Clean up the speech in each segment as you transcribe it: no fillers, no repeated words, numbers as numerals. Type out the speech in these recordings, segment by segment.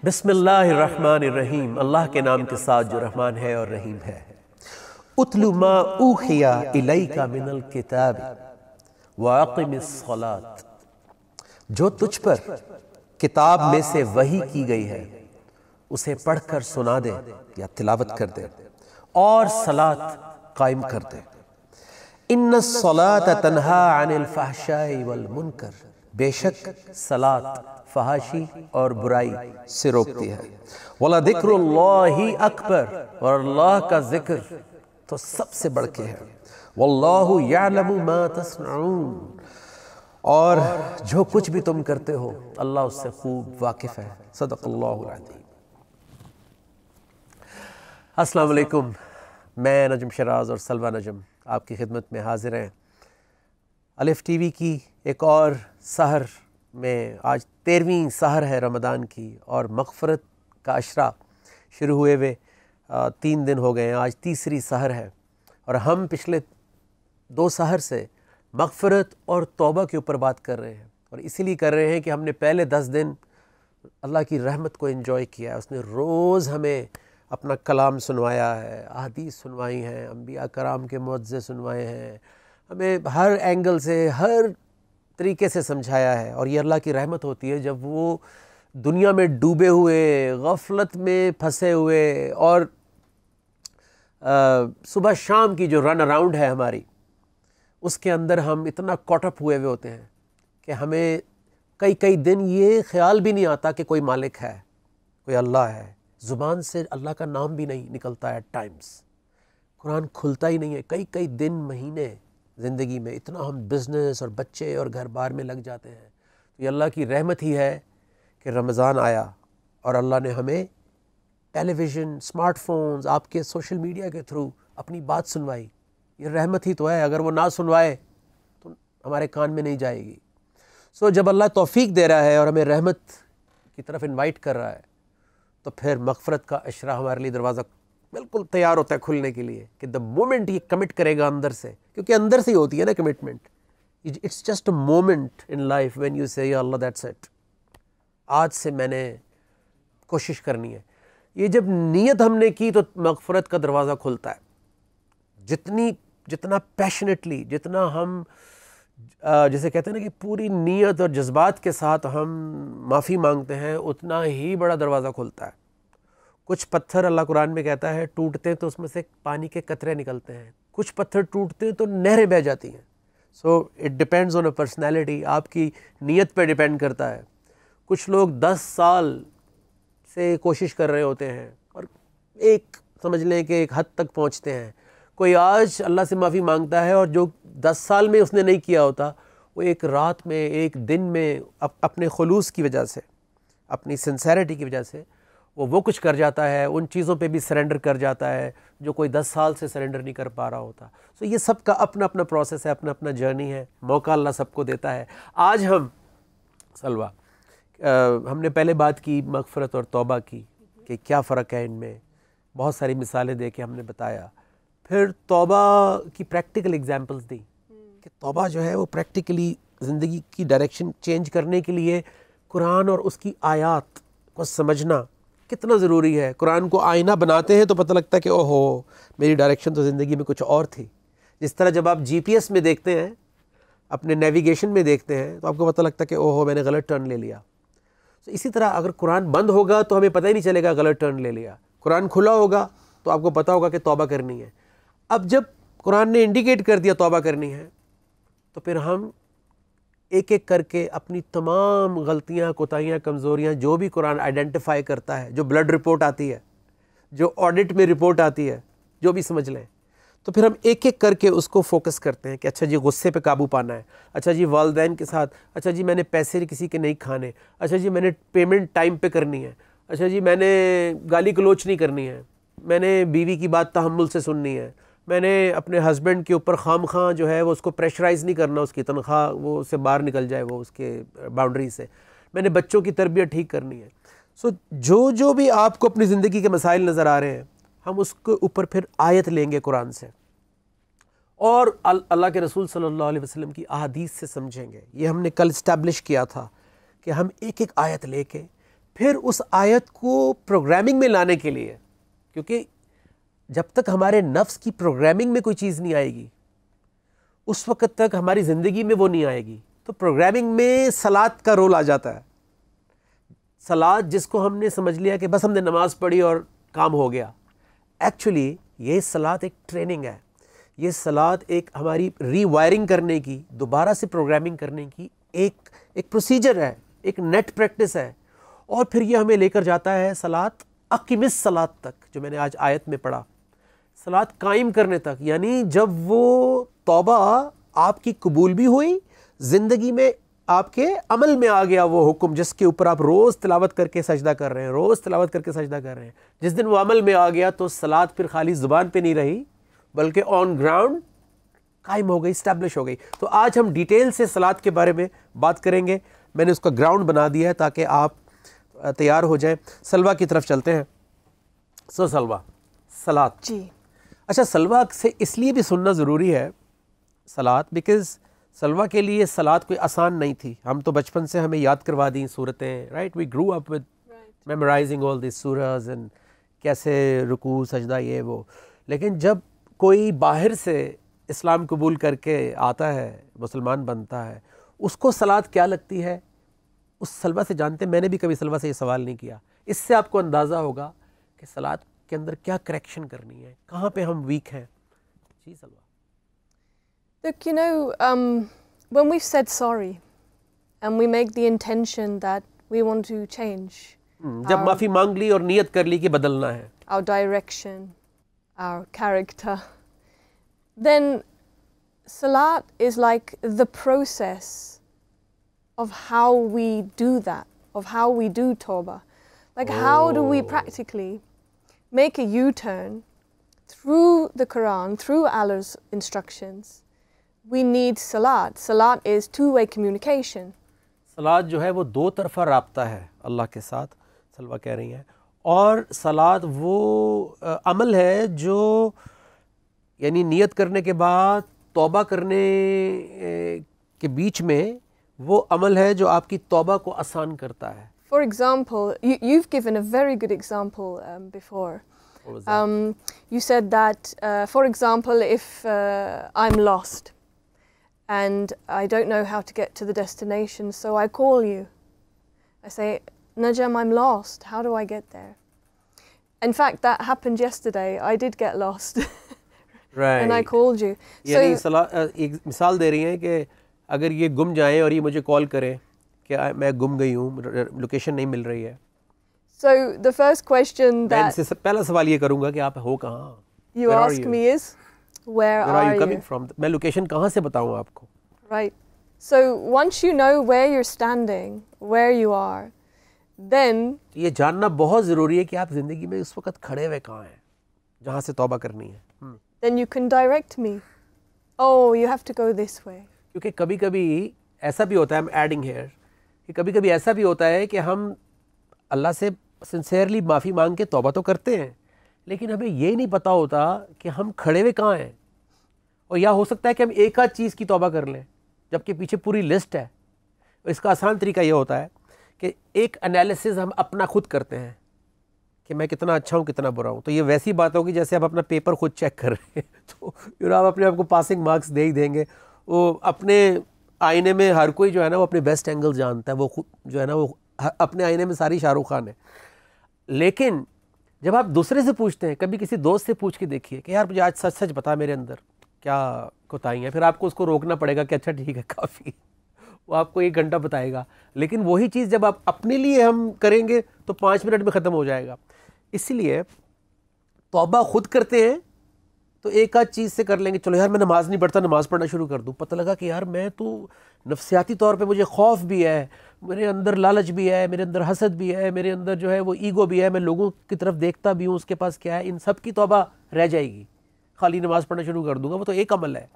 बिस्मिल्लाहिर्रहमानिर्रहीम। अल्लाह के नाम के साथ जो रहमान है और रहीम है। उतलु मा ऊहिया इलैका मिनल किताब व अक़िमिस सलात, जो तुझ पर किताब में से वही की गई है उसे पढ़कर सुना दे या तिलावत कर दे और सलात कायम कर दे। इन्नस सलात तन्हा अनिल फहशाई वल मुनकर, बेशक सलात फहाशी और बुराई से रोकती है। वला ज़िक्रुल्लाहि अकबर, और अल्लाह का जिक्र तो सबसे बढ़ के है। वल्लाहु यअलमु मा तस्नऊन, और जो कुछ भी तुम करते हो अल्लाह उससे खूब वाकिफ है। सदक़ल्लाहुल अज़ीम। अस्सलाम वालेकुम, मैं नजम शराज और सलवा नजम आपकी खिदमत में हाजिर हैं। अलिफ टीवी की एक और सहर में आज 13वीं सहर है रमज़ान की, और मग़फ़िरत का अशरा शुरू हुए हुए 3 दिन हो गए हैं। आज तीसरी सहर है और हम पिछले 2 सहर से मग़फ़िरत और तौबा के ऊपर बात कर रहे हैं। और इसीलिए कर रहे हैं कि हमने पहले 10 दिन अल्लाह की रहमत को एंजॉय किया है। उसने रोज़ हमें अपना कलाम सुनवाया है, अहादीस सुनवाई हैं, अंबिया कराम के मुअज़्ज़े सुनवाए हैं, हमें हर एंगल से हर तरीके से समझाया है। और ये अल्लाह की रहमत होती है जब वो दुनिया में डूबे हुए, गफलत में फंसे हुए, और सुबह शाम की जो रन अराउंड है हमारी, उसके अंदर हम इतना कॉटअप हुए हुए होते हैं कि हमें कई कई दिन ये ख्याल भी नहीं आता कि कोई मालिक है, कोई अल्लाह है। ज़ुबान से अल्लाह का नाम भी नहीं निकलता है। टाइम्स कुरान खुलता ही नहीं है। कई कई दिन, महीने ज़िंदगी में इतना हम बिज़नेस और बच्चे और घर बार में लग जाते हैं। तो ये अल्लाह की रहमत ही है कि रमज़ान आया और अल्लाह ने हमें टेलीविज़न, स्मार्टफोन्स, आपके सोशल मीडिया के थ्रू अपनी बात सुनवाई। ये रहमत ही तो है। अगर वो ना सुनवाए तो हमारे कान में नहीं जाएगी। सो जब अल्लाह तौफीक दे रहा है और हमें रहमत की तरफ इनवाइट कर रहा है, तो फिर मग़फ़िरत का अशरा हमारे लिए दरवाज़ा बिल्कुल तैयार होता है खुलने के लिए कि द मोमेंट ये कमिट करेगा अंदर से, क्योंकि अंदर से ही होती है ना commitment. It's just a moment in life when you से या अल्लाह दैट्स इट, आज से मैंने कोशिश करनी है। ये जब नीयत हमने की तो मग़फ़िरत का दरवाज़ा खुलता है। जितना पैशनेटली, जितना हम जैसे कहते हैं ना कि पूरी नीयत और जज्बात के साथ हम माफ़ी मांगते हैं, उतना ही बड़ा दरवाज़ा खुलता है। कुछ पत्थर, अल्लाह कुरान में कहता है, टूटते हैं तो उसमें से पानी के कतरे निकलते हैं। कुछ पत्थर टूटते हैं तो नहरें बह जाती हैं। So it depends on a personality, आपकी नीयत पे डिपेंड करता है। कुछ लोग 10 साल से कोशिश कर रहे होते हैं और एक समझ लें कि एक हद तक पहुंचते हैं। कोई आज अल्लाह से माफ़ी मांगता है और जो 10 साल में उसने नहीं किया होता, वो एक रात में, एक दिन में अपने खुलूस की वजह से, अपनी सिंसेरिटी की वजह से वो कुछ कर जाता है। उन चीज़ों पे भी सरेंडर कर जाता है जो कोई 10 साल से सरेंडर नहीं कर पा रहा होता। सो ये सब का अपना अपना प्रोसेस है, अपना अपना जर्नी है। मौका अल्लाह सबको देता है। आज हम सलवा हमने पहले बात की मग़फ़िरत और तौबा की कि क्या फ़र्क है इनमें। बहुत सारी मिसालें दे के हमने बताया। फिर तौबा की प्रैक्टिकल एग्जांपल्स दी कि तौबा जो है वो प्रैक्टिकली ज़िंदगी की डायरेक्शन चेंज करने के लिए कुरान और उसकी आयात को समझना कितना ज़रूरी है। कुरान को आईना बनाते हैं तो पता लगता है कि ओहो, मेरी डायरेक्शन तो ज़िंदगी में कुछ और थी। जिस तरह जब आप GPS में देखते हैं, अपने नेविगेशन में देखते हैं, तो आपको पता लगता है कि ओहो, मैंने गलत टर्न ले लिया। तो इसी तरह अगर कुरान बंद होगा तो हमें पता ही नहीं चलेगा गलत टर्न ले लिया। कुरान खुला होगा तो आपको पता होगा कि तौबा करनी है। अब जब कुरान ने इंडिकेट कर दिया तौबा करनी है, तो फिर हम एक एक करके अपनी तमाम गलतियां, कोताहियां, कमज़ोरियां जो भी कुरान आइडेंटिफाई करता है, जो ब्लड रिपोर्ट आती है, जो ऑडिट में रिपोर्ट आती है, जो भी समझ लें, तो फिर हम एक एक करके उसको फोकस करते हैं कि अच्छा जी, गुस्से पे काबू पाना है। अच्छा जी, वालिदैन के साथ, अच्छा जी, मैंने पैसे किसी के नहीं खाने। अच्छा जी, मैंने पेमेंट टाइम पे करनी है। अच्छा जी, मैंने गाली गलोच नहीं करनी है। मैंने बीवी की बात तहम्मुल से सुननी है। मैंने अपने हस्बैंड के ऊपर खामखा जो है वो उसको प्रेशराइज़ नहीं करना, उसकी तनख्वाह वो उससे बाहर निकल जाए, वो उसके बाउंड्री से। मैंने बच्चों की तरबियत ठीक करनी है। सो जो भी आपको अपनी ज़िंदगी के मसाइल नज़र आ रहे हैं, हम उसके ऊपर फिर आयत लेंगे कुरान से और अल्लाह के रसूल सल्लल्लाहु अलैहि वसल्लम की अहादीस से समझेंगे। ये हमने कल इस्टेब्लिश किया था कि हम एक एक आयत लेके फिर उस आयत को प्रोग्रामिंग में लाने के लिए, क्योंकि जब तक हमारे नफ्स की प्रोग्रामिंग में कोई चीज़ नहीं आएगी उस वक़्त तक हमारी ज़िंदगी में वो नहीं आएगी। तो प्रोग्रामिंग में सलात का रोल आ जाता है। सलात जिसको हमने समझ लिया कि बस हमने नमाज़ पढ़ी और काम हो गया, एक्चुअली ये सलात एक ट्रेनिंग है। ये सलात एक हमारी रीवायरिंग करने की, दोबारा से प्रोग्रामिंग करने की एक प्रोसीजर है, एक नेट प्रैक्टिस है। और फिर ये हमें लेकर जाता है सलात अकीमिस सलात तक, जो मैंने आज आयत में पढ़ा, सलात कायम करने तक। यानी जब वो तौबा आपकी कबूल भी हुई, ज़िंदगी में आपके अमल में आ गया वो हुक्म जिसके ऊपर आप रोज़ तिलावत करके सजदा कर रहे हैं, रोज़ तिलावत करके सजदा कर रहे हैं, जिस दिन वो अमल में आ गया तो सलात फिर खाली ज़ुबान पे नहीं रही बल्कि ऑन ग्राउंड कायम हो गई, स्टैब्लिश हो गई। तो आज हम डिटेल से सलात के बारे में बात करेंगे। मैंने उसका ग्राउंड बना दिया है ताकि आप तैयार हो जाएं। सलवा की तरफ चलते हैं। सो सलवा, सलात जी। अच्छा, सलवा से इसलिए भी सुनना ज़रूरी है सलात, बिकॉज़ सलवा के लिए सलात कोई आसान नहीं थी। हम तो बचपन से हमें याद करवा दी सूरतें, right. We grew up with memorising all this सूरज एंड कैसे रुकू सजदा ये वो। लेकिन जब कोई बाहर से इस्लाम कबूल करके आता है, मुसलमान बनता है, उसको सलात क्या लगती है उस सलवा से जानते। मैंने भी कभी सलवा से ये सवाल नहीं किया। इससे आपको अंदाज़ा होगा कि सलात के अंदर क्या करेक्शन करनी है, कहाँ पे हम वीक हैं। जी सलवा। Look, you know, when we've said sorry and we make the intention that we want to change जब माफ़ी मांग ली और नियत कर ली कि बदलना है, our direction, our character, then salat is like the process of how we do that, of how we do tawbah. Like how do we practically make a U-turn through the Quran, through Allah's instructions. We need salat. Salat is two-way communication. सलात जो है वो दो तरफ़ा राब्ता है अल्लाह के साथ, सलवा कह रही हैं। और सलात वो अमल है जो यानी नियत करने के बाद तौबा करने के बीच में वो अमल है जो आपकी तौबा को आसान करता है। For example, you've given a very good example before. What was that? You said that, for example, if I'm lost and I don't know how to get to the destination, so I call you. I say, Najam, I'm lost. How do I get there? In fact, that happened yesterday. I did get lost. Right. And I called you. यानी एक मिसाल दे रही हैं कि अगर ये गुम जाएं और ये मुझे कॉल करें कि मैं गुम गई हूँ, लोकेशन नहीं मिल रही है। So the first question मैं that इनसे पहला सवाल ये करूँगा कि आप हो कहाँ? you Where are ask you? me is, where are you coming you? from? मैं लोकेशन कहाँ से बताऊँ आपको? Right. So once you know where you're standing, where you are, then ये जानना बहुत ज़रूरी है कि आप ज़िंदगी में उस वक्त खड़े हुए कहाँ हैं, जहाँ से तौबा करनी है। then you can direct me. Oh, you have to go this way. क्योंकि कभी-कभी ऐसा भी होता है, I'm adding here, कि कभी-कभी ऐसा भी होता है कि हम अल्लाह से सिंसियरली माफ़ी मांग के तौबा तो करते हैं, लेकिन हमें ये नहीं पता होता कि हम खड़े हुए कहाँ हैं। और या हो सकता है कि हम एक आध चीज़ की तौबा कर लें जबकि पीछे पूरी लिस्ट है। इसका आसान तरीका ये होता है कि एक एनालिसिस हम अपना खुद करते हैं कि मैं कितना अच्छा हूँ, कितना बुरा हूँ। तो ये वैसी बात होगी जैसे आप अपना पेपर खुद चेक कर रहे हैं, तो आप अपने आप को पासिंग मार्क्स दे ही देंगे। वो अपने आईने में हर कोई जो है ना वो अपने बेस्ट एंगल जानता है, वो खुद जो है ना वो अपने आईने में सारी शाहरुख खान है। लेकिन जब आप दूसरे से पूछते हैं, कभी किसी दोस्त से पूछ के देखिए कि यार मुझे आज सच सच बता मेरे अंदर क्या कोताही है, फिर आपको उसको रोकना पड़ेगा कि अच्छा ठीक है काफ़ी, वो आपको 1 घंटा बताएगा। लेकिन वही चीज़ जब आप अपने लिए हम करेंगे तो 5 मिनट में ख़त्म हो जाएगा। इसीलिए तौबा खुद करते हैं तो एक आध चीज़ से कर लेंगे, चलो यार मैं नमाज़ नहीं पढ़ता, नमाज़ पढ़ना शुरू कर दूँ। पता लगा कि यार मैं तो नफ्सियाती तौर पे मुझे खौफ भी है, मेरे अंदर लालच भी है, मेरे अंदर हसद भी है, मेरे अंदर जो है वो ईगो भी है, मैं लोगों की तरफ देखता भी हूँ उसके पास क्या है, इन सब की तौबा रह जाएगी। खाली नमाज़ पढ़ना शुरू कर दूँगा, वो तो एक अमल है।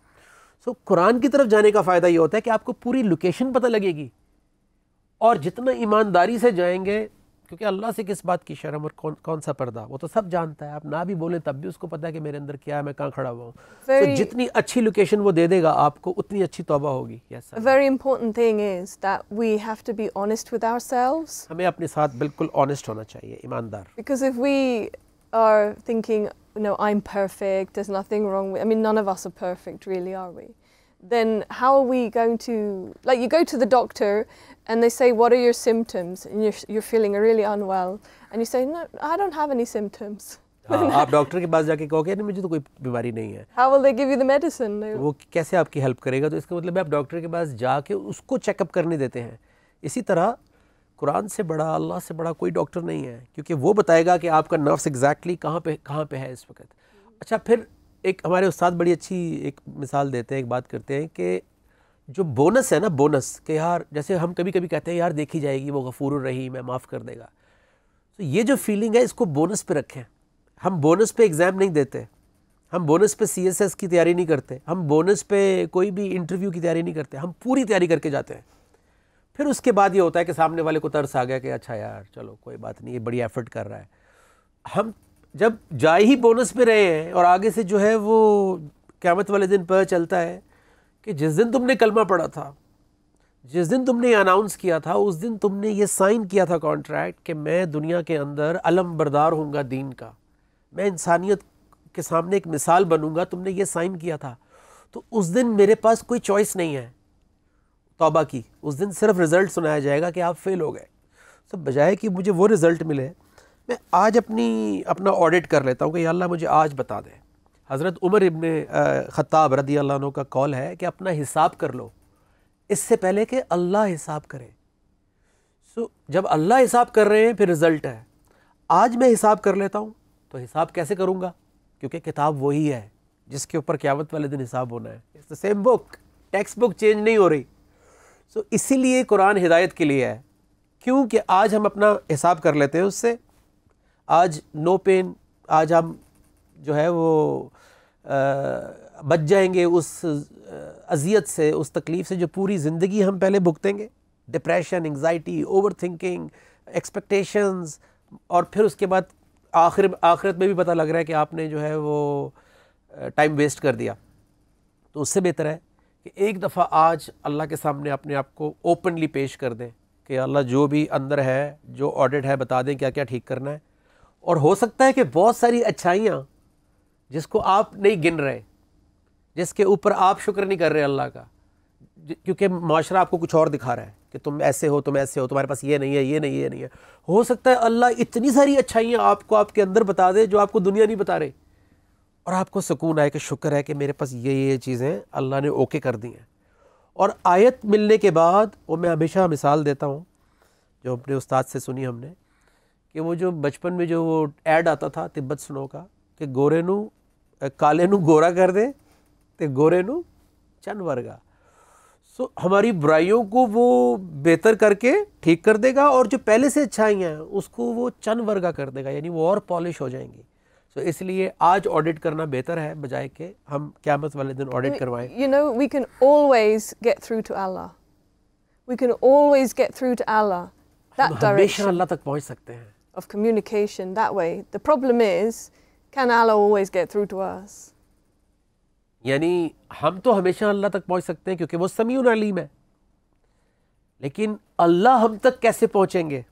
सो कुरान की तरफ जाने का फ़ायदा ये होता है कि आपको पूरी लोकेशन पता लगेगी, और जितना ईमानदारी से जाएंगे क्योंकि अल्लाह से किस बात की शर्म और कौन सा पर्दा, वो तो सब जानता है। आप ना भी बोलें तब भी उसको पता है कि मेरे अंदर क्या है, मैं कहाँ खड़ा हुआ हूँ। तो जितनी अच्छी लोकेशन वो दे देगा आपको, उतनी अच्छी तौबा होगी। Yes, a very important thing is that we have to be honest with ourselves. हमें अपने साथ बिल्कुल ऑनेस्ट होना चाहिए, ईमानदार। Because if we are thinking, no, I'm perfect, there's nothing wrong with, I mean, none of us are perfect, really, are we? Then how are we going to, like, you go to the doctor and they say, what are your symptoms? And you're feeling really unwell. And you say, no, I don't have any symptoms. हाँ, आप doctor के पास जाके कहोगे नहीं मुझे तो कोई बीमारी नहीं है, How will they give you the medicine? वो कैसे आपकी हेल्प करेगा? तो इसका मतलब है आप डॉक्टर के पास जाके उसको चेकअप करने देते हैं। इसी तरह कुरान से बड़ा, अल्लाह से बड़ा कोई डॉक्टर नहीं है, क्योंकि वो बताएगा कि आपका नर्व्स एग्जैक्टली कहाँ पे है इस वक्त। अच्छा, फिर एक हमारे उस्ताद बड़ी अच्छी एक मिसाल देते हैं, एक बात करते हैं कि जो बोनस है ना, बोनस कि यार जैसे हम कभी कभी कहते हैं यार देखी जाएगी, वो गफूरुर रहीम है, माफ़ कर देगा। तो ये जो फीलिंग है इसको बोनस पे रखें। हम बोनस पे एग्ज़ाम नहीं देते, हम बोनस पे CSS की तैयारी नहीं करते, हम बोनस पे कोई भी इंटरव्यू की तैयारी नहीं करते, हम पूरी तैयारी करके जाते हैं। फिर उसके बाद ये होता है कि सामने वाले को तरस आ गया कि अच्छा यार चलो कोई बात नहीं, ये बड़ी एफर्ट कर रहा है। हम जब जा ही बोनस पे रहे हैं और आगे से जो है वो क़यामत वाले दिन पता चलता है कि जिस दिन तुमने कलमा पढ़ा था, जिस दिन तुमने अनाउंस किया था, उस दिन तुमने ये साइन किया था कॉन्ट्रैक्ट कि मैं दुनिया के अंदर अलम बरदार होऊंगा दीन का, मैं इंसानियत के सामने एक मिसाल बनूंगा, तुमने ये साइन किया था। तो उस दिन मेरे पास कोई चॉइस नहीं है तौबा की, उस दिन सिर्फ रिज़ल्ट सुनाया जाएगा कि आप फेल हो गए। सब बजाय कि मुझे वो रिज़ल्ट मिले, मैं आज अपना ऑडिट कर लेता हूँ कि या अल्लाह मुझे आज बता दे। हज़रत उमर इब्न ख़त्ताब रदी अल्लाह अन्हु का कौल है कि अपना हिसाब कर लो इससे पहले कि अल्लाह हिसाब करे। सो जब अल्लाह हिसाब कर रहे हैं फिर रिज़ल्ट है। आज मैं हिसाब कर लेता हूँ, तो हिसाब कैसे करूँगा? क्योंकि किताब वही है जिसके ऊपर क़यामत वाले दिन हिसाब होना है। It's the same book, text book change नहीं हो रही। सो इसीलिए कुरान हिदायत के लिए है, क्योंकि आज हम अपना हिसाब कर लेते हैं उससे। आज नो पेन, आज हम जो है वो बच जाएंगे उस अजियत से, उस तकलीफ़ से जो पूरी ज़िंदगी हम पहले भुगतेंगे। Depression, anxiety, over thinking, expectations, और फिर उसके बाद आखिरत में भी पता लग रहा है कि आपने जो है वो टाइम वेस्ट कर दिया। तो उससे बेहतर है कि एक दफ़ा आज अल्लाह के सामने अपने आप को ओपनली पेश कर दें कि अल्लाह जो भी अंदर है, जो ऑडिट है, बता दें क्या क्या ठीक करना है। और हो सकता है कि बहुत सारी अच्छाइयाँ जिसको आप नहीं गिन रहे, जिसके ऊपर आप शुक्र नहीं कर रहे अल्लाह का, क्योंकि माशरा आपको कुछ और दिखा रहा है कि तुम ऐसे हो, तुम ऐसे हो, तुम्हारे पास ये नहीं है, ये नहीं है, ये नहीं है। हो सकता है अल्लाह इतनी सारी अच्छाइयाँ आपको आपके अंदर बता दे जो आपको दुनिया नहीं बता रही, और आपको सुकून आए कि शुक्र है कि मेरे पास ये चीज़ें अल्लाह ने ओके कर दी हैं। और आयत मिलने के बाद, वो मैं हमेशा मिसाल देता हूँ जो अपने उस्ताद से सुनी हमने, कि वो जो बचपन में जो वो ऐड आता था तिब्बत सुनो का कि गोरे नू काले नू गोरा कर दे ते गोरे नू चन वर्गा। सो हमारी बुराइयों को वो बेहतर करके ठीक कर देगा, और जो पहले से अच्छाइयाँ हैं उसको वो चन वर्गा कर देगा, यानी वो और पॉलिश हो जाएंगी। तो इसलिए आज ऑडिट करना बेहतर है बजाय के हम क़यामत वाले दिन ऑडिट करवाएं। You know, we can always get through to Allah. We can always get through to Allah. That हमेशा direction अल्लाह तक पहुँच सकते हैं। of communication that way. The problem is, can Allah always get through to us? यानी हम तो हमेशा अल्लाह तक पहुँच सकते हैं क्योंकि वो समीउन अलीम है, लेकिन अल्लाह हम तक कैसे पहुँचेंगे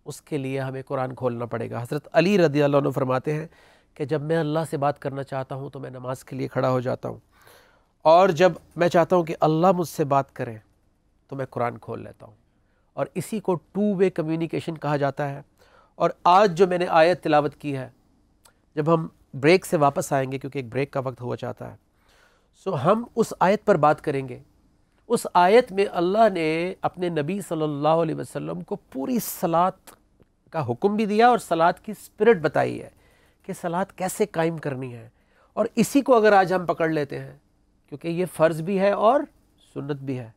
उसके लिए हमें कुरान खोलना पड़ेगा। हज़रत अली रज़ी अल्लाह अन्हु फरमाते हैं कि जब मैं अल्लाह से बात करना चाहता हूँ तो मैं नमाज के लिए खड़ा हो जाता हूँ, और जब मैं चाहता हूँ कि अल्लाह मुझसे बात करें तो मैं कुरान खोल लेता हूँ। और इसी को टू वे कम्युनिकेशन कहा जाता है। और आज जो मैंने आयत तिलावत की है, जब हम ब्रेक से वापस आएंगे क्योंकि एक ब्रेक का वक्त हुआ चाहता है, सो हम उस आयत पर बात करेंगे। उस आयत में अल्लाह ने अपने नबी सल्लल्लाहु अलैहि वसल्लम को पूरी सलात का हुक्म भी दिया और सलात की स्पिरिट बताई है कि सलात कैसे कायम करनी है। और इसी को अगर आज हम पकड़ लेते हैं, क्योंकि ये फ़र्ज़ भी है और सुन्नत भी है,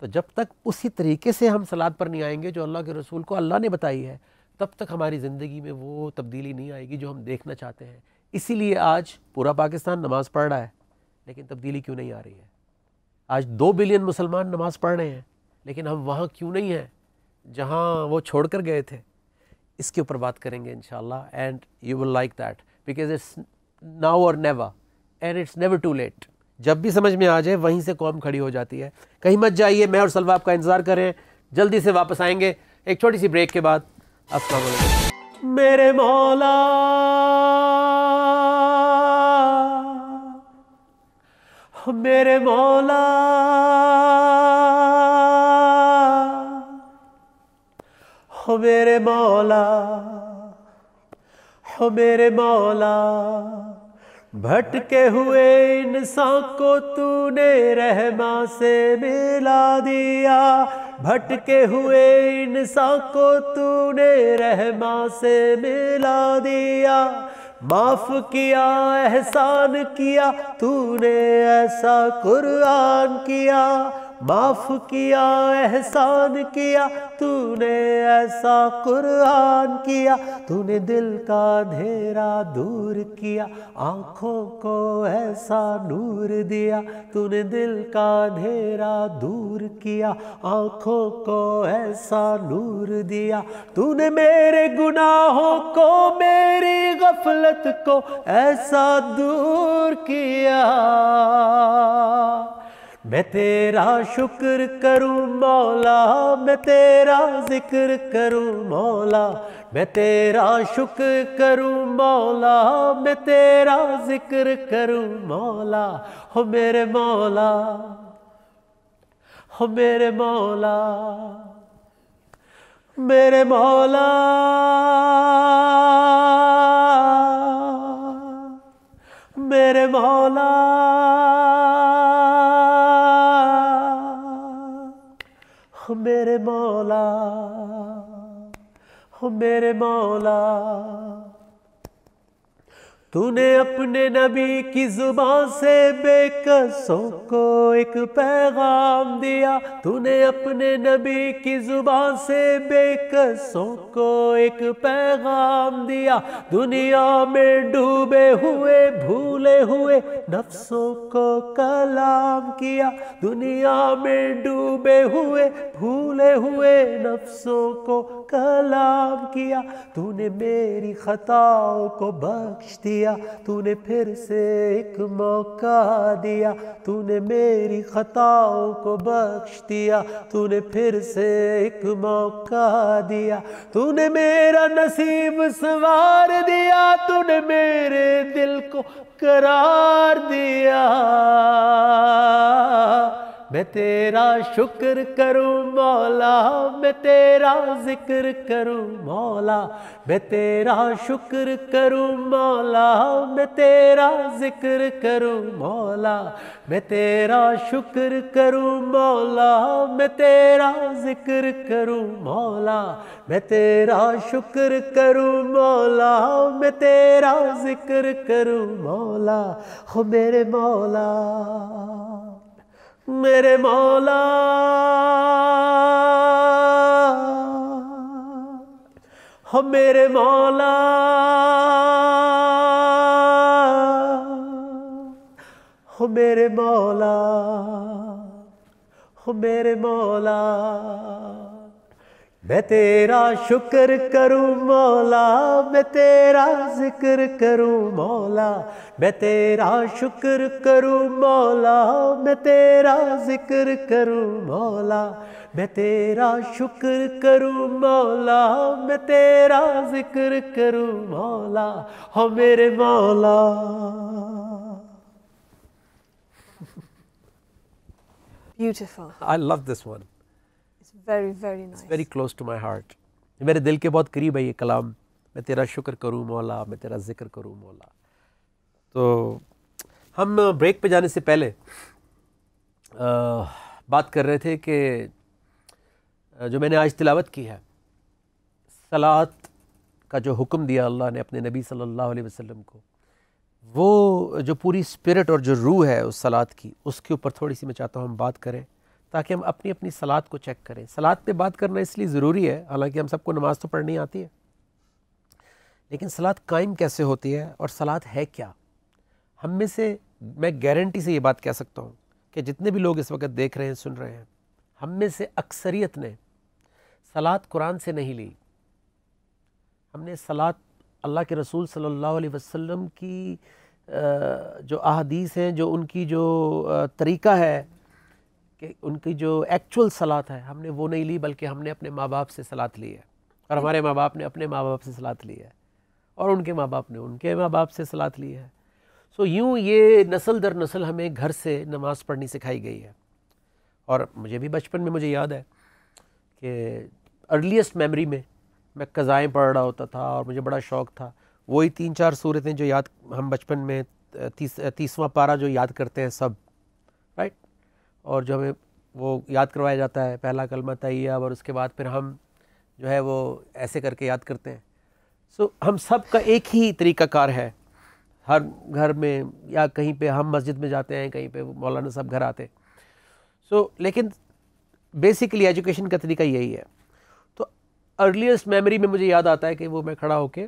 तो जब तक उसी तरीके से हम सलात पर नहीं आएंगे जो अल्लाह के रसूल को अल्लाह ने बताई है, तब तक हमारी ज़िंदगी में वो तब्दीली नहीं आएगी जो हम देखना चाहते हैं। इसीलिए आज पूरा पाकिस्तान नमाज़ पढ़ रहा है, लेकिन तब्दीली क्यों नहीं आ रही है? आज 2 बिलियन मुसलमान नमाज़ पढ़ रहे हैं, लेकिन हम वहाँ क्यों नहीं हैं? जहाँ वो छोड़ कर गए थे, इसके ऊपर बात करेंगे इंशाल्लाह, and you will like that because it's now or never and it's never too late. जब भी समझ में आ जाए वहीं से कौम खड़ी हो जाती है। कहीं मत जाइए, मैं और सलवा आपका इंतज़ार करें, जल्दी से वापस आएंगे एक छोटी सी ब्रेक के बाद। अस्सलाम वालेकुम। मेरे मौला मेरे मौला हो मेरे मौला हो मेरे मौला, भटके हुए इंसान को तूने रहमा से मिला दिया, भटके हुए इंसान को तूने रहमा से मिला दिया, माफ किया एहसान किया तूने ऐसा कुर्आन किया, माफ किया एहसान किया तूने ऐसा कुर्आन किया, तूने दिल का अंधेरा दूर किया, आँखों को ऐसा नूर दिया, तूने दिल का अंधेरा दूर किया, आँखों को ऐसा नूर दिया, तूने मेरे गुनाहों को मेरी गफलत को ऐसा दूर किया। मैं तेरा शुक्र करूं मौला, मैं तेरा जिक्र करूं मौला, मैं तेरा शुक्र करूं मौला, मैं तेरा जिक्र करूं मौला, हो मेरे मौला हो मेरे मौला मेरे मौला मेरे मौला हो मेरे मौला हो मेरे मौला, तूने अपने नबी की जुबान से बेकसों को एक पैगाम दिया, तूने अपने नबी की जुबान से बेकसों को एक पैगाम दिया, दुनिया में डूबे हुए भूले हुए नफ्सों को कलाम किया, दुनिया में डूबे हुए भूले हुए नफ्सों को कलाम किया, तूने मेरी खताओं को बख्श दिया, तूने फिर से एक मौका दिया, तूने मेरी खताओं को बख्श दिया, तूने फिर से एक मौका दिया, तूने मेरा नसीब संवार दिया, तूने मेरे दिल को करार दिया। मैं तेरा शुक्र करूं मौला, मैं तेरा जिक्र करूं मौला, मैं तेरा शुक्र करूं मौला, मैं तेरा जिक्र करूं मौला, मैं तेरा शुक्र करूं मौला, मैं तेरा जिक्र करूं मौला, मैं तेरा शुक्र करूं मौला, मैं तेरा जिक्र करूं मौला, हो मेरे मौला मेरे मौला हो मेरे मौला हो मेरे मौला हो मेरे मौला, मैं तेरा शुक्र करूं मौला, मैं तेरा जिक्र करूं मौला, मैं तेरा शुक्र करूं मौला, मैं तेरा जिक्र करूं मौला, मैं तेरा शुक्र करूं मौला, मैं तेरा जिक्र करूं मौला, हो मेरे मौला। Beautiful. I love this one. It's very, very nice. It's very close to my heart. मेरे दिल के बहुत करीब है ये कलाम, मैं तेरा शुक्र करूं मौला, मैं तेरा जिक्र करूं मौला। तो हम ब्रेक पे जाने से पहले बात कर रहे थे कि जो मैंने आज तिलावत की है, सलात का जो हुक्म दिया अल्लाह ने अपने नबी सल्लल्लाहु अलैहि वसल्लम को, वो जो पूरी स्पिरिट और जो रूह है उस सलात की, उसके ऊपर थोड़ी सी मैं चाहता हूँ हम बात करें, ताकि हम अपनी अपनी सलात को चेक करें। सलात पे बात करना इसलिए ज़रूरी है, हालांकि हम सबको नमाज़ तो पढ़नी आती है, लेकिन सलात कायम कैसे होती है और सलात है क्या। हम में से मैं गारंटी से ये बात कह सकता हूँ कि जितने भी लोग इस वक्त देख रहे हैं, सुन रहे हैं, हम में से अक्सरियत ने सलात कुरान से नहीं ली, हमने सलात अल्लाह के रसूल सल्लल्लाहु अलैहि वसल्लम की जो अहादीस हैं, जो उनकी जो तरीक़ा है कि उनकी जो एक्चुअल सलात है, हमने वो नहीं ली, बल्कि हमने अपने माँ बाप से सलात ली है, और हमारे माँ बाप ने अपने माँ बाप से सलात ली है, और उनके माँ बाप ने उनके माँ बाप से सलात ली है। सो यूँ ये नस्ल दर नस्ल हमें घर से नमाज़ पढ़नी सिखाई गई है। और मुझे भी बचपन में मुझे याद है कि अर्लीस्ट मेमोरी में मैं क़ज़ाएँ पढ़ रहा होता था, और मुझे बड़ा शौक़ था। वही 3-4 सूरतें जो याद हम बचपन में 30वां पारा जो याद करते हैं सब, राइट, और जो हमें वो याद करवाया जाता है, पहला कलमा तैयब, और उसके बाद फिर हम जो है वो ऐसे करके याद करते हैं। सो हम सब का एक ही तरीक़ाकार है, हर घर में या कहीं पे हम मस्जिद में जाते हैं, कहीं पे मौलाना साहब घर आते। सो लेकिन बेसिकली एजुकेशन का तरीका यही है। तो अर्लीस्ट मेमोरी में मुझे याद आता है कि वो मैं खड़ा होके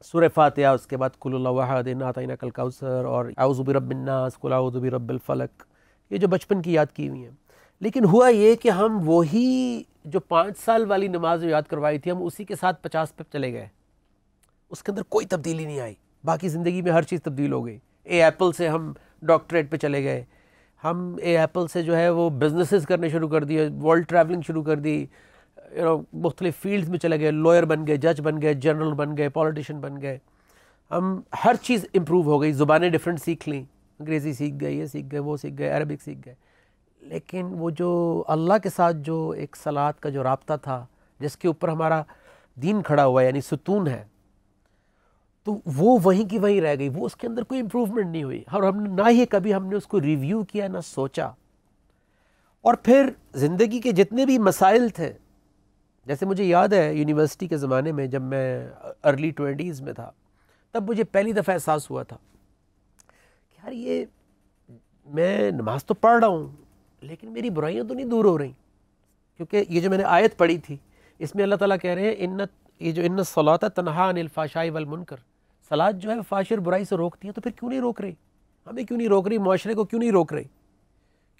सूरह फातिहा, उसके बाद कुल हुवल्लाहु अहद, इन्ना अतैना कल कौसर, और औज़ु बिरब्बिन नास, कुल औज़ु बिरब्बिल फलक, ये जो बचपन की याद की हुई हैं। लेकिन हुआ ये कि हम वही जो 5 साल वाली नमाज जो याद करवाई थी, हम उसी के साथ 50 पे चले गए, उसके अंदर कोई तब्दीली नहीं आई। बाकी ज़िंदगी में हर चीज़ तब्दील हो गई। एप्पल से हम डॉक्टरेट पे चले गए, हम एप्पल से जो है वो बिजनेसेस करने शुरू कर दिए, वर्ल्ड ट्रैवलिंग शुरू कर दी, मुख्तलिफ फील्ड्स में चले गए, लॉयर बन गए, जज बन गए, जनरल बन गए, पॉलिटिशियन बन गए। हम हर चीज़ इम्प्रूव हो गई, ज़ुबानें डिफरेंट सीख लीं, अंग्रेज़ी सीख गए, ये सीख गए, वो सीख गए, अरबिक सीख गए। लेकिन वो जो अल्लाह के साथ जो एक सलात का जो राब्ता था, जिसके ऊपर हमारा दीन खड़ा हुआ है, यानी सुतून है, तो वो वहीं की वहीं रह गई, वो उसके अंदर कोई इम्प्रूवमेंट नहीं हुई। और हमने ना ही कभी हमने उसको रिव्यू किया, ना सोचा। और फिर ज़िंदगी के जितने भी मसाइल थे, जैसे मुझे याद है यूनिवर्सिटी के ज़माने में जब मैं अर्ली 20s में था, तब मुझे पहली दफ़ा एहसास हुआ था कि यार ये मैं नमाज तो पढ़ रहा हूँ, लेकिन मेरी बुराइयाँ तो नहीं दूर हो रही। क्योंकि ये जो मैंने आयत पढ़ी थी, इसमें अल्लाह ताला कह रहे हैं इन्न सलात तन्हा अनिल फ़ाशाई वल मुनकर, सलात जो है फाशिर बुराई से रोकती है। तो फिर क्यों नहीं रोक रही? हमें क्यों नहीं रोक रही? माशरे को क्यों नहीं रोक रही?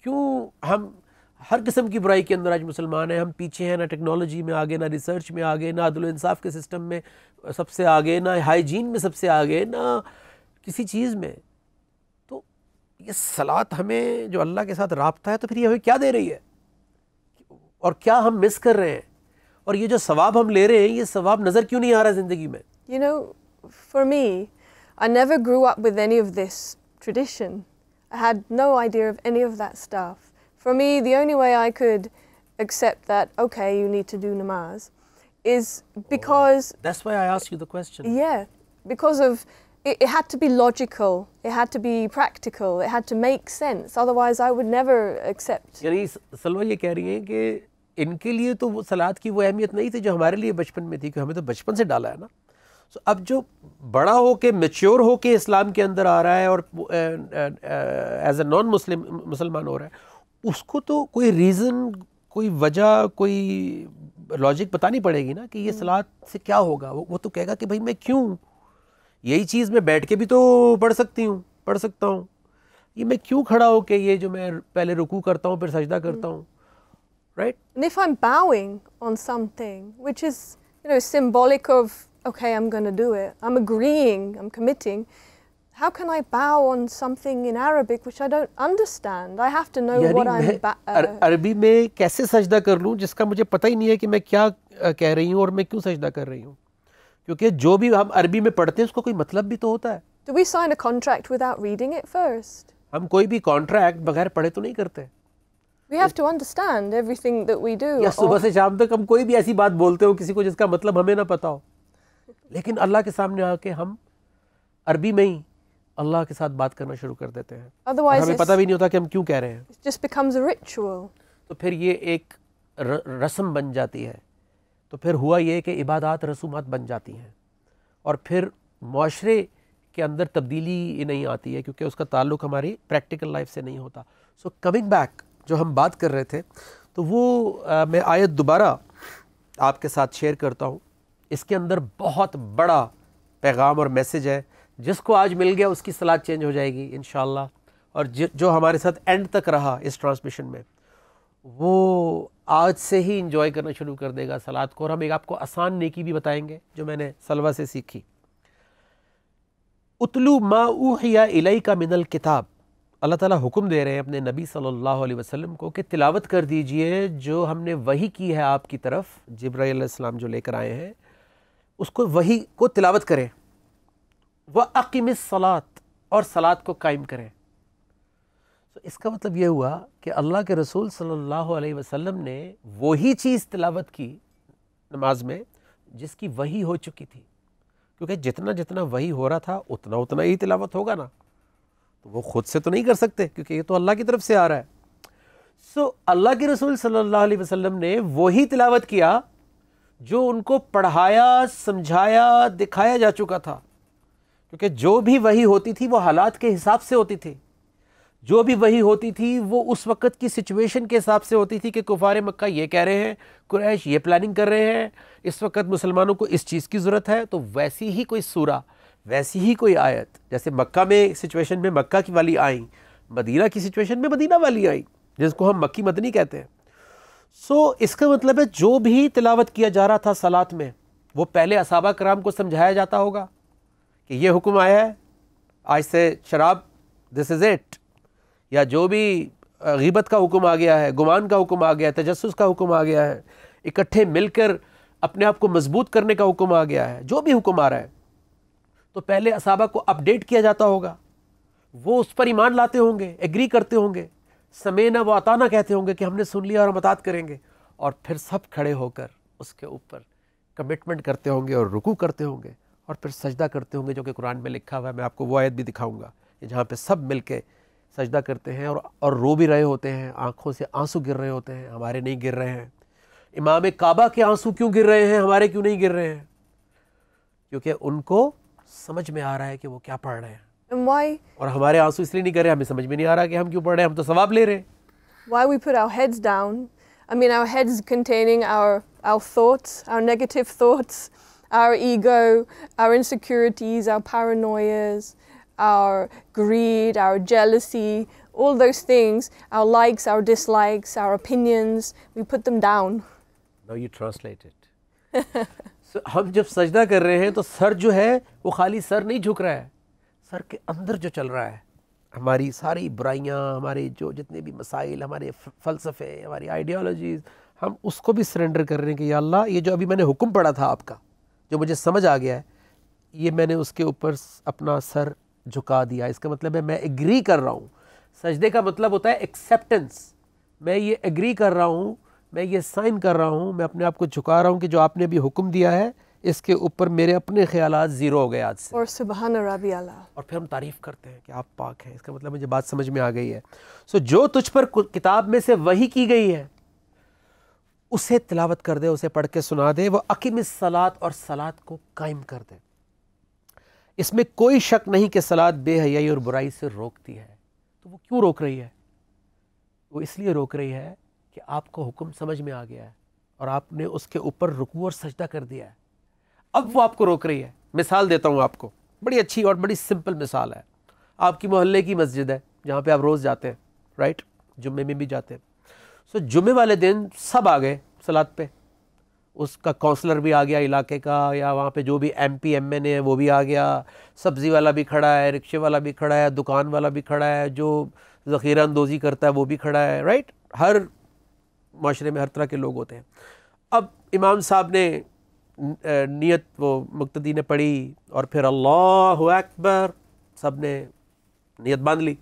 क्यों हम हर किस्म की बुराई के अंदर आज मुसलमान हैं? हम पीछे हैं, ना टेक्नोलॉजी में आगे, ना रिसर्च में आगे, ना अदल इंसाफ के सिस्टम में सबसे आगे, ना हाइजीन में सबसे आगे, ना किसी चीज़ में। तो ये सलात हमें जो अल्लाह के साथ राब्ता है, तो फिर ये हमें क्या दे रही है और क्या हम मिस कर रहे हैं? और ये जो सवाब हम ले रहे हैं, ये सवाब नज़र क्यों नहीं आ रहा ज़िंदगी में? You know, for me, I never grew up with any of this tradition. I had no idea of any of that stuff. For me, the only way I could accept that, okay, you need to do namaz, is because... That's why I asked you the question. Yeah, because of... It had to be logical, it had to be practical, it had to make sense. Otherwise, I would never accept. यानी सलवा ये कह रही हैं कि इनके लिए तो वो सलात की वो अहमियत नहीं थी जो हमारे लिए बचपन में थी, कि हमें तो बचपन से डाला है ना। So, अब जो बड़ा हो के मैच्योर हो के इस्लाम के अंदर आ रहा है और एज ए नॉन मुसलमान हो रहा है, उसको तो कोई रीज़न, कोई वजह, कोई लॉजिक बतानी पड़ेगी ना कि ये सलात से क्या होगा। वो तो कहेगा कि भाई मैं क्यों, यही चीज़ मैं बैठ के भी तो पढ़ सकता हूँ, ये मैं क्यों खड़ा हो के ये जो मैं पहले रुकू करता हूँ फिर सजदा करता हूँ, right? And if I'm bowing on something, which is, you know, symbolic of, okay, I'm going to do it, I'm agreeing, I'm committing, how can I bow on something in Arabic which I don't understand? I have to know what I'm... अरबी में कैसे सजदा कर लूँ जिसका मुझे पता ही नहीं है कि मैं क्या कह रही हूँ और मैं क्यों सजदा कर रही हूँ? क्योंकि जो भी हम अरबी में पढ़ते हैं उसका कोई मतलब भी तो होता है। Do we sign a contract without reading it first? हम कोई भी कॉन्ट्रैक्ट बगैर पढ़े तो नहीं करते। We have to understand everything that we do. या सुबह से शाम तक हम कोई भी ऐसी बात बोलते हो किसी को जिसका मतलब हमें ना पता हो, लेकिन अल्लाह के सामने आके हम अरबी में ही अल्लाह के साथ बात करना शुरू कर देते हैं। Otherwise, हमें पता भी नहीं होता कि हम क्यों कह रहे हैं। It just becomes a ritual. तो फिर ये एक रस्म बन जाती है। तो फिर हुआ ये कि इबादत रसूमात बन जाती हैं और फिर माशरे के अंदर तब्दीली नहीं आती है क्योंकि उसका ताल्लुक़ हमारी प्रैक्टिकल लाइफ से नहीं होता। सो कमिंग बैक, जो हम बात कर रहे थे, तो वो मैं आयत दोबारा आपके साथ शेयर करता हूँ। इसके अंदर बहुत बड़ा पैगाम और मैसेज है। जिसको आज मिल गया उसकी सलात चेंज हो जाएगी इंशाअल्लाह, और जो हमारे साथ एंड तक रहा इस ट्रांसमिशन में, वो आज से ही इंजॉय करना शुरू कर देगा सलात को। और हम एक आपको आसान नेकी भी बताएंगे जो मैंने सलवा से सीखी। उतलू मा उहिया इलैका मिनल किताब, अल्लाह ताला हुक्म दे रहे हैं अपने नबी सल्लल्लाहु अलैहि वसल्लम को कि तिलावत कर दीजिए जो हमने वही की है आपकी तरफ, जिब्राइल अलैहिस्सलाम जो लेकर आए हैं उसको, वही को तिलावत करें। व अक़िमिस सलात, और सलात को कायम करें। तो इसका मतलब ये हुआ कि अल्लाह के रसूल सल्लल्लाहु अलैहि वसल्लम ने वही चीज़ तिलावत की नमाज में जिसकी वही हो चुकी थी, क्योंकि जितना जितना वही हो रहा था उतना उतना ही तिलावत होगा ना, तो वो खुद से तो नहीं कर सकते क्योंकि ये तो अल्लाह की तरफ से आ रहा है। सो अल्लाह के रसूल सल्लल्लाहु अलैहि वसल्लम ने वही तिलावत किया जो उनको पढ़ाया, समझाया, दिखाया जा चुका था, क्योंकि जो भी वही होती थी वो हालात के हिसाब से होती थी, जो भी वही होती थी वो उस वक़्त की सिचुएशन के हिसाब से होती थी कि कुफार मक्का ये कह रहे हैं, कुरैश ये प्लानिंग कर रहे हैं, इस वक्त मुसलमानों को इस चीज़ की ज़रूरत है, तो वैसी ही कोई सूरा, वैसी ही कोई आयत, जैसे मक्का में सिचुएशन में मक्का की वाली आई, मदीना की सिचुएशन में मदीना वाली आई, जिसको हम मक्की मदनी कहते हैं। सो इसका मतलब है जो भी तिलावत किया जा रहा था सलात में, वो पहले असहाबा कराम को समझाया जाता होगा कि ये हुक्म आया है, आज से शराब दिस इज़ इट, या जो भी ग़ीबत का हुक्म आ गया है, गुमान का हुक्म आ गया है, तजस्सुस का हुक्म आ गया है, इकट्ठे मिलकर अपने आप को मजबूत करने का हुक्म आ गया है, जो भी हुक्म आ रहा है, तो पहले असहाबा को अपडेट किया जाता होगा, वो उस पर ईमान लाते होंगे, एग्री करते होंगे, समेना व अताना कहते होंगे कि हमने सुन लिया और हम अतात करेंगे, और फिर सब खड़े होकर उसके ऊपर कमिटमेंट करते होंगे और रुकू करते होंगे और फिर सजदा करते होंगे, जो कि कुरान में लिखा हुआ है। मैं आपको वो आयत भी दिखाऊंगा जहाँ पे सब मिलके सजदा करते हैं और रो भी रहे होते हैं, आंखों से आंसू गिर रहे होते हैं, हमारे नहीं गिर रहे हैं। इमाम काबा के आंसू क्यों गिर रहे हैं, हमारे क्यों नहीं गिर रहे हैं? क्योंकि उनको समझ में आ रहा है कि वो क्या पढ़ रहे हैं। And why? और हमारे आंसू इसलिए नहीं कर रहे, हमें समझ में नहीं आ रहा कि हम क्यों पढ़ रहे हैं, हम तो सवाब ले रहे हैं। Why we put our heads down? I mean, our heads containing our thoughts, our negative thoughts, our ego, our insecurities, our paranoias, our greed, our jealousy, all those things, our likes, our dislikes, our opinions, we put them down. Now you translate it. So, हम जब सजदा कर रहे हैं तो sir जो है वो खाली सर नहीं झुक रहा है, सर के अंदर जो चल रहा है, हमारी सारी बुराइयां, हमारे जो जितने भी मसाइल, हमारे फ़लसफ़े, हमारी आइडियोलॉजीज़, हम उसको भी सरेंडर कर रहे हैं कि या अल्लाह, ये जो अभी मैंने हुक्म पढ़ा था आपका, जो मुझे समझ आ गया है, ये मैंने उसके ऊपर अपना सर झुका दिया। इसका मतलब है मैं एग्री कर रहा हूँ। सजदे का मतलब होता है एक्सेप्टेंस। मैं ये एग्री कर रहा हूँ, मैं ये साइन कर रहा हूँ, मैं अपने आप को झुका रहा हूँ कि जो आपने अभी हुक्म दिया है इसके ऊपर मेरे अपने ख्यालात ज़ीरो हो गए आज से। और सुबहान रब्बी आला। और फिर हम तारीफ़ करते हैं कि आप पाक हैं। इसका मतलब मुझे बात समझ में आ गई है। सो जो तुझ पर किताब में से वही की गई है उसे तिलावत कर दे, उसे पढ़ के सुना दे। वह अकीमिस सलात, और सलात को कायम कर दे। इसमें कोई शक नहीं कि सलात बेहयाई और बुराई से रोकती है। तो वो क्यों रोक रही है? वो इसलिए रोक रही है कि आपको हुक्म समझ में आ गया है और आपने उसके ऊपर रुकू और सजदा कर दिया है। अब वो आपको रोक रही है। मिसाल देता हूँ आपको, बड़ी अच्छी और बड़ी सिंपल मिसाल है। आपकी मोहल्ले की मस्जिद है जहाँ पे आप रोज़ जाते हैं, राइट? जुम्मे में भी जाते हैं। सो जुम्मे वाले दिन सब आ गए सलात पे। उसका काउंसलर भी आ गया इलाके का, या वहाँ पे जो भी MP MN है वो भी आ गया, सब्ज़ी वाला भी खड़ा है, रिक्शे वाला भी खड़ा है, दुकान वाला भी खड़ा है, जो ज़ख़ीरा अंदोज़ी करता है वो भी खड़ा है, राइट? हर माशरे में हर तरह के लोग होते हैं। अब इमाम साहब ने नियत वो मुक्तदी ने पढ़ी और फिर अल्लाहु अकबर, सब ने नियत बांध ली,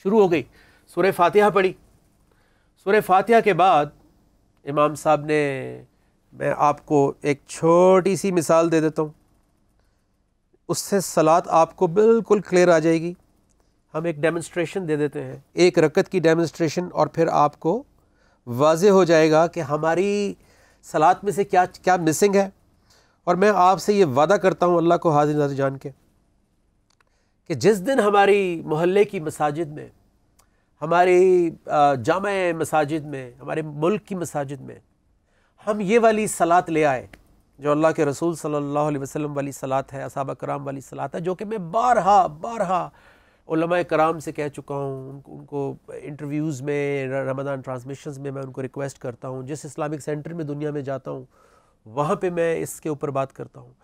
शुरू हो गई। सूरह फातिहा पढ़ी। सूरह फातिहा के बाद इमाम साहब ने, मैं आपको एक छोटी सी मिसाल दे देता हूँ, उससे सलात आपको बिल्कुल क्लियर आ जाएगी। हम एक डेमोन्स्ट्रेशन दे देते हैं, एक रकत की डेमोन्स्ट्रेशन, और फिर आपको वाज़े हो जाएगा कि हमारी सलात में से क्या क्या मिसिंग है। और मैं आपसे ये वादा करता हूँ अल्लाह को हाज़िर नाज़िर जान के, कि जिस दिन हमारी मोहल्ले की मसाजिद में, हमारी जामा मसाजिद में, हमारे मुल्क की मसाजिद में हम ये वाली सलात ले आए जो अल्लाह के रसूल सल्लल्लाहु अलैहि वसल्लम वाली सलात है, असहाबा कराम वाली सलात है, जो कि मैं बारहा उलमाए कराम से कह चुका हूँ, उनको इंटरव्यूज़ में, रमज़ान ट्रांसमिशंस में मैं उनको रिक्वेस्ट करता हूँ, जिस इस्लामिक सेंटर में दुनिया में जाता हूँ वहाँ पे मैं इसके ऊपर बात करता हूँ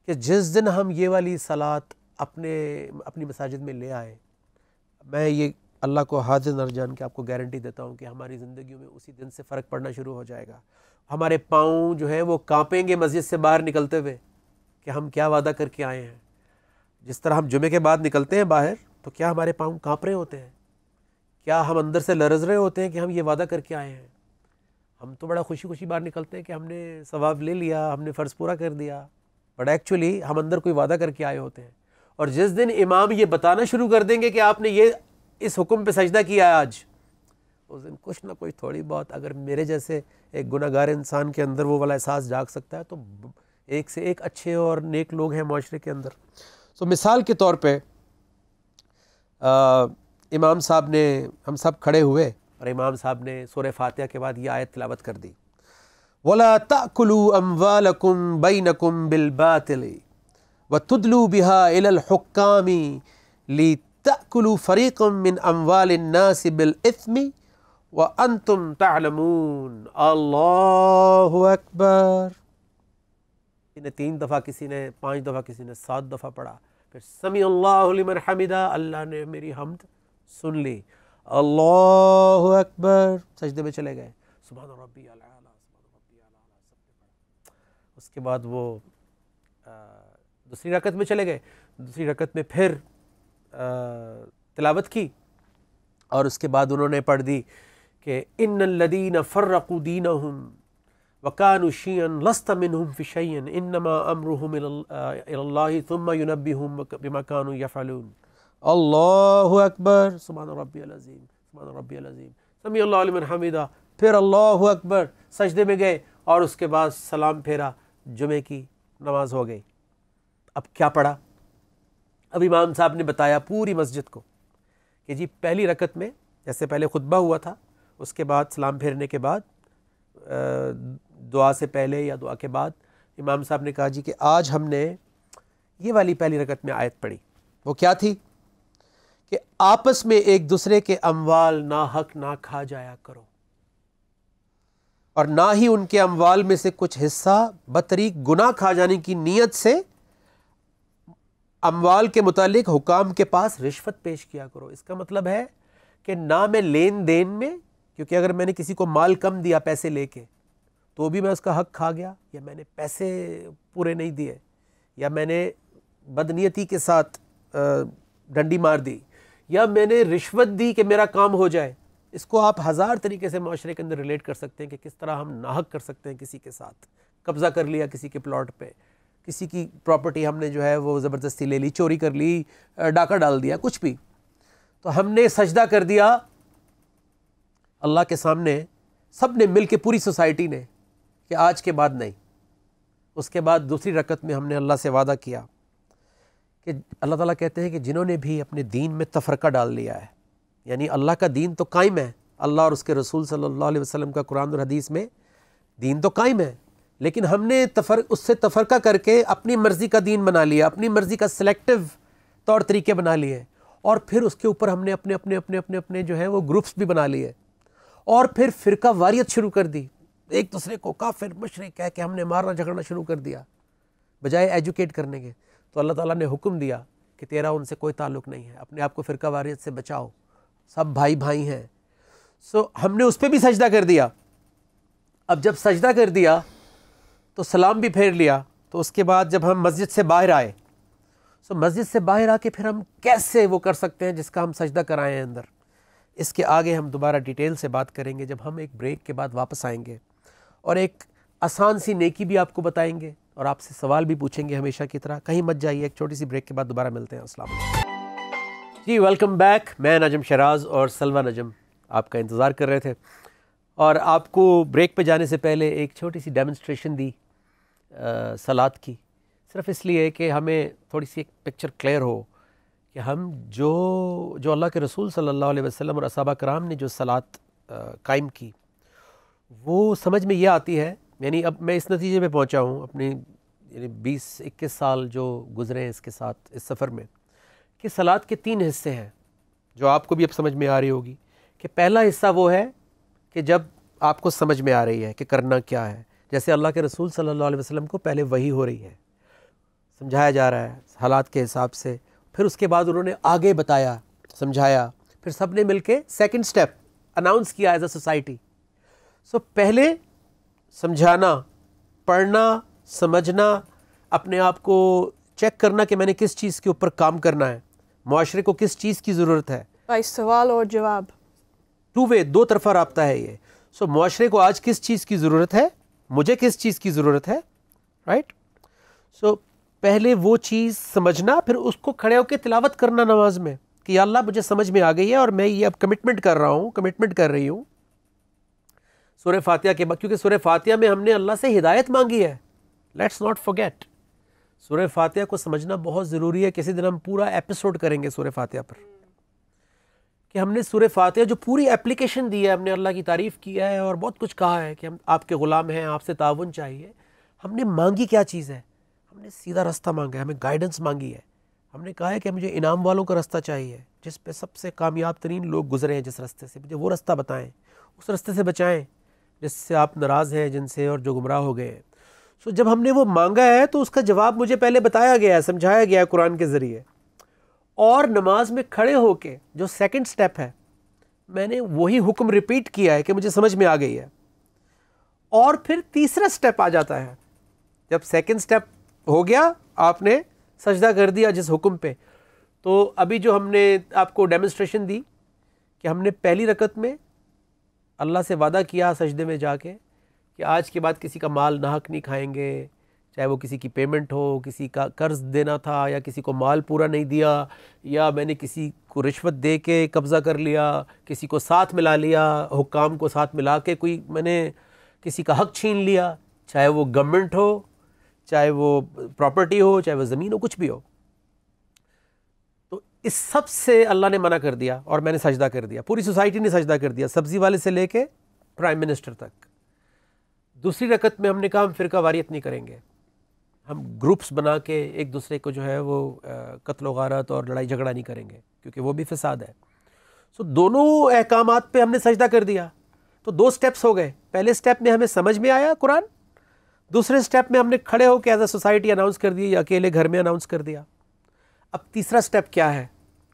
कि जिस दिन हम ये वाली सलात अपनी मसाजिद में ले आए, मैं ये अल्लाह को हाजिर नर जान के आपको गारंटी देता हूँ कि हमारी ज़िंदगियों में उसी दिन से फ़र्क पड़ना शुरू हो जाएगा। हमारे पाँव जो है वो काँपेंगे मस्जिद से बाहर निकलते हुए कि हम क्या वादा करके आए हैं। जिस तरह हम जुमे के बाद निकलते हैं बाहर तो क्या हमारे पाँव काँप रहे होते हैं? क्या हम अंदर से लरज़ रहे होते हैं कि हम ये वादा करके आए हैं? हम तो बड़ा खुशी खुशी बाहर निकलते हैं कि हमने सवाब ले लिया, हमने फ़र्ज़ पूरा कर दिया, बट एक्चुअली हम अंदर कोई वादा करके आए होते हैं। और जिस दिन इमाम ये बताना शुरू कर देंगे कि आपने ये इस हुक्म पे सजदा किया है आज, उस दिन कुछ ना कुछ थोड़ी बहुत, अगर मेरे जैसे एक गुनाहगार इंसान के अंदर वो वाला एहसास जाग सकता है तो एक से एक अच्छे और नेक लोग हैं माशरे के अंदर। तो मिसाल के तौर पे इमाम साहब ने, हम सब खड़े हुए और इमाम साहब ने सूरह फातिहा के बाद ये आयत तिलावत कर दी, वला ताकुलू अम्वालकुम बैनकुम बिल बातिल व तुदलू बिहा इलल हुक्कामी लिताकुलू फरीक़म मिन अम्वालिन नास बिल इस्मी व अंतुम तालमून। अल्लाहु अकबर। इन्हें 3 दफ़ा, किसी ने 5 दफ़ा, किसी ने 7 दफ़ा पढ़ा। फिर समी अल्लाहु लिमन हमिदा, अल्लाह ने मेरी हमद सुन ली। अल्लाहु अकबर, सजदे में चले गए। सुभान रब्बी अल आला, सुभान रब्बी अल आला, सबने पढ़ा। उसके बाद वो दूसरी रकत में चले गए। दूसरी रकत में फिर तिलावत की और उसके बाद उन्होंने पढ़ दी कि इन्नल लदीना फर्रक़ू दीनहुम वकानु शियन लस्त मिनहुम फी शैइन इन्नमा अम्रुहुम इलल्लाहि थुम्मा युनब्बिहुम बिमा कानू यफ़अलून। अल्लाहु अकबर, सुभान रब्बियल अज़ीम, सुभान रब्बियल अज़ीम, समी अल्लाहु लिमन हमिदा, फिर अल्लाहु अकबर, सजदे में गए और उसके बाद सलाम फेरा, जुमे की नमाज हो गई। अब क्या पढ़ा? अब इमाम साहब ने बताया पूरी मस्जिद को कि जी पहली रकत में जैसे पहले खुतबा हुआ था, उसके बाद सलाम फेरने के बाद दुआ से पहले या दुआ के बाद इमाम साहब ने कहा जी कि आज हमने ये वाली पहली रकत में आयत पढ़ी। वो क्या थी कि आपस में एक दूसरे के अमवाल ना हक ना खा जाया करो और ना ही उनके अमवाल में से कुछ हिस्सा बतरीक गुनाह खा जाने की नीयत से अमवाल के मुतालिक हुकाम के पास रिश्वत पेश किया करो। इसका मतलब है कि ना मैं लेन देन में, क्योंकि अगर मैंने किसी को माल कम दिया पैसे लेके तो भी मैं उसका हक खा गया, या मैंने पैसे पूरे नहीं दिए, या मैंने बदनीयती के साथ डंडी मार दी, या मैंने रिश्वत दी कि मेरा काम हो जाए। इसको आप हज़ार तरीके से माशरे के अंदर रिलेट कर सकते हैं कि किस तरह हम नाहक कर सकते हैं किसी के साथ। कब्ज़ा कर लिया किसी के प्लॉट पे, किसी की प्रॉपर्टी हमने जो है वो ज़बरदस्ती ले ली, चोरी कर ली, डाका डाल दिया, कुछ भी, तो हमने सजदा कर दिया अल्लाह के सामने, सब ने मिल के, पूरी सोसाइटी ने, कि आज के बाद नहीं। उसके बाद दूसरी रकत में हमने अल्लाह से वादा किया कि अल्लाह ताला कहते हैं कि जिन्होंने भी अपने दीन में तफरका डाल लिया है, यानी अल्लाह का दीन तो कायम है, अल्लाह और उसके रसूल सल्लल्लाहु अलैहि वसल्लम का कुरान और हदीस में दीन तो कायम है, लेकिन हमने उससे तफरका करके अपनी मर्ज़ी का दीन बना लिया, अपनी मर्ज़ी का सिलेक्टिव तौर तरीके बना लिए, और फिर उसके ऊपर हमने अपने अपने अपने अपने अपने जो है वो ग्रुप्स भी बना लिए, और फिर फ़िरका वारियत शुरू कर दी, एक दूसरे को काफिर मुशरिक कह के हमने मारना झगड़ना शुरू कर दिया बजाय एजुकेट करने के। तो अल्लाह ताला ने हुक्म दिया कि तेरा उनसे कोई ताल्लुक़ नहीं है, अपने आप को फ़िरका वारियत से बचाओ, सब भाई भाई हैं। सो हमने उस पर भी सजदा कर दिया। अब जब सजदा कर दिया तो सलाम भी फेर लिया, तो उसके बाद जब हम मस्जिद से बाहर आए, सो मस्जिद से बाहर आके फिर हम कैसे वो कर सकते हैं जिसका हम सजदा कराएं हैं अंदर, इसके आगे हम दोबारा डिटेल से बात करेंगे जब हम एक ब्रेक के बाद वापस आएंगे, और एक आसान सी नेकी भी आपको बताएंगे और आपसे सवाल भी पूछेंगे हमेशा की तरह। कहीं मत जाइए, एक छोटी सी ब्रेक के बाद दोबारा मिलते हैं। अस्सलाम वालेकुम जी, वेलकम बैक। मैं नजम शराज और सलवा नजम आपका इंतज़ार कर रहे थे, और आपको ब्रेक पे जाने से पहले एक छोटी सी डेमोन्स्ट्रेशन दी सलात की, सिर्फ इसलिए कि हमें थोड़ी सी एक पिक्चर क्लियर हो कि हम जो अल्लाह के रसूल सल्लल्लाहु अलैहि वसल्लम और असहाबा कराम ने जो सलात कायम की, वो समझ में ये आती है। यानी अब मैं इस नतीजे पे पहुंचा हूँ अपने, यानी 20-21 साल जो गुज़रे हैं इसके साथ, इस सफ़र में, कि सलात के 3 हिस्से हैं। जो आपको भी अब समझ में आ रही होगी, कि पहला हिस्सा वो है कि जब आपको समझ में आ रही है कि करना क्या है। जैसे अल्लाह के रसूल सल्लल्लाहु अलैहि वसल्लम को पहले वही हो रही है, समझाया जा रहा है हालात के हिसाब से, फिर उसके बाद उन्होंने आगे बताया, समझाया, फिर सब ने मिल के सेकेंड स्टेप अनाउंस किया एज अ सोसाइटी। सो पहले समझाना, पढ़ना, समझना, अपने आप को चेक करना कि मैंने किस चीज़ के ऊपर काम करना है, मुआशरे को किस चीज़ की ज़रूरत है। भाई सवाल और जवाब, टू वे, दो तरफा राब्ता है ये। सो मुआशरे को आज किस चीज़ की ज़रूरत है, मुझे किस चीज़ की ज़रूरत है, राइट। सो पहले वो चीज़ समझना, फिर उसको खड़े होकर तिलावत करना नमाज में कि या अल्लाह मुझे समझ में आ गई है और मैं ये अब कमिटमेंट कर रहा हूँ, कमिटमेंट कर रही हूँ सूरह फातिहा के बाद, क्योंकि सूरह फातिहा में हमने अल्लाह से हिदायत मांगी है। लेट्स नॉट फॉरगेट, सूरह फातिहा को समझना बहुत ज़रूरी है। किसी दिन हम पूरा एपिसोड करेंगे सूरह फातिहा पर, कि हमने सूरह फातिहा जो पूरी एप्लीकेशन दी है, हमने अल्लाह की तारीफ़ किया है और बहुत कुछ कहा है कि हम आपके ग़ुलाम हैं, आपसे ताउन चाहिए। हमने मांगी क्या चीज़ है? हमने सीधा रास्ता मांगा है, हमें गाइडेंस मांगी है। हमने कहा है कि मुझे इनाम वालों का रास्ता चाहिए, जिस पे सबसे कामयाब तरीन लोग गुजरे हैं, जिस रास्ते से, मुझे वो रास्ता बताएं, उस रास्ते से बचाएं जिससे आप नाराज़ हैं जिनसे और जो गुमराह हो गए हैं। सो जब हमने वो मांगा है तो उसका जवाब मुझे पहले बताया गया है, समझाया गया है कुरान के ज़रिए। और नमाज में खड़े होके जो सेकंड स्टेप है, मैंने वही हुक्म रिपीट किया है कि मुझे समझ में आ गई है। और फिर तीसरा स्टेप आ जाता है, जब सेकंड स्टेप हो गया, आपने सजदा कर दिया जिस हुक्म पे। तो अभी जो हमने आपको डेमोन्स्ट्रेशन दी कि हमने पहली रकत में अल्लाह से वादा किया सजदे में जाके कि आज के बाद किसी का माल नाहक नहीं खाएंगे, चाहे वो किसी की पेमेंट हो, किसी का कर्ज देना था या किसी को माल पूरा नहीं दिया, या मैंने किसी को रिश्वत दे के कब्ज़ा कर लिया, किसी को साथ मिला लिया, हुक्काम को साथ मिला के कोई मैंने किसी का हक छीन लिया, चाहे वो गवर्नमेंट हो, चाहे वो प्रॉपर्टी हो, चाहे वो ज़मीन हो, कुछ भी हो। तो इस सब से अल्लाह ने मना कर दिया और मैंने सजदा कर दिया, पूरी सोसाइटी ने सजदा कर दिया, सब्ज़ी वाले से लेके प्राइम मिनिस्टर तक। दूसरी रकत में हमने कहा हम फ़िरका वारियत नहीं करेंगे, हम ग्रुप्स बना के एक दूसरे को जो है वो कत्ल व गारत और लड़ाई झगड़ा नहीं करेंगे, क्योंकि वो भी फसाद है। सो दोनों अहकामात पे हमने सजदा कर दिया। तो दो स्टेप्स हो गए। पहले स्टेप में हमें समझ में आया कुरान, दूसरे स्टेप में हमने खड़े होकर एज अ सोसाइटी अनाउंस कर दिया या अकेले घर में अनाउंस कर दिया। अब तीसरा स्टेप क्या है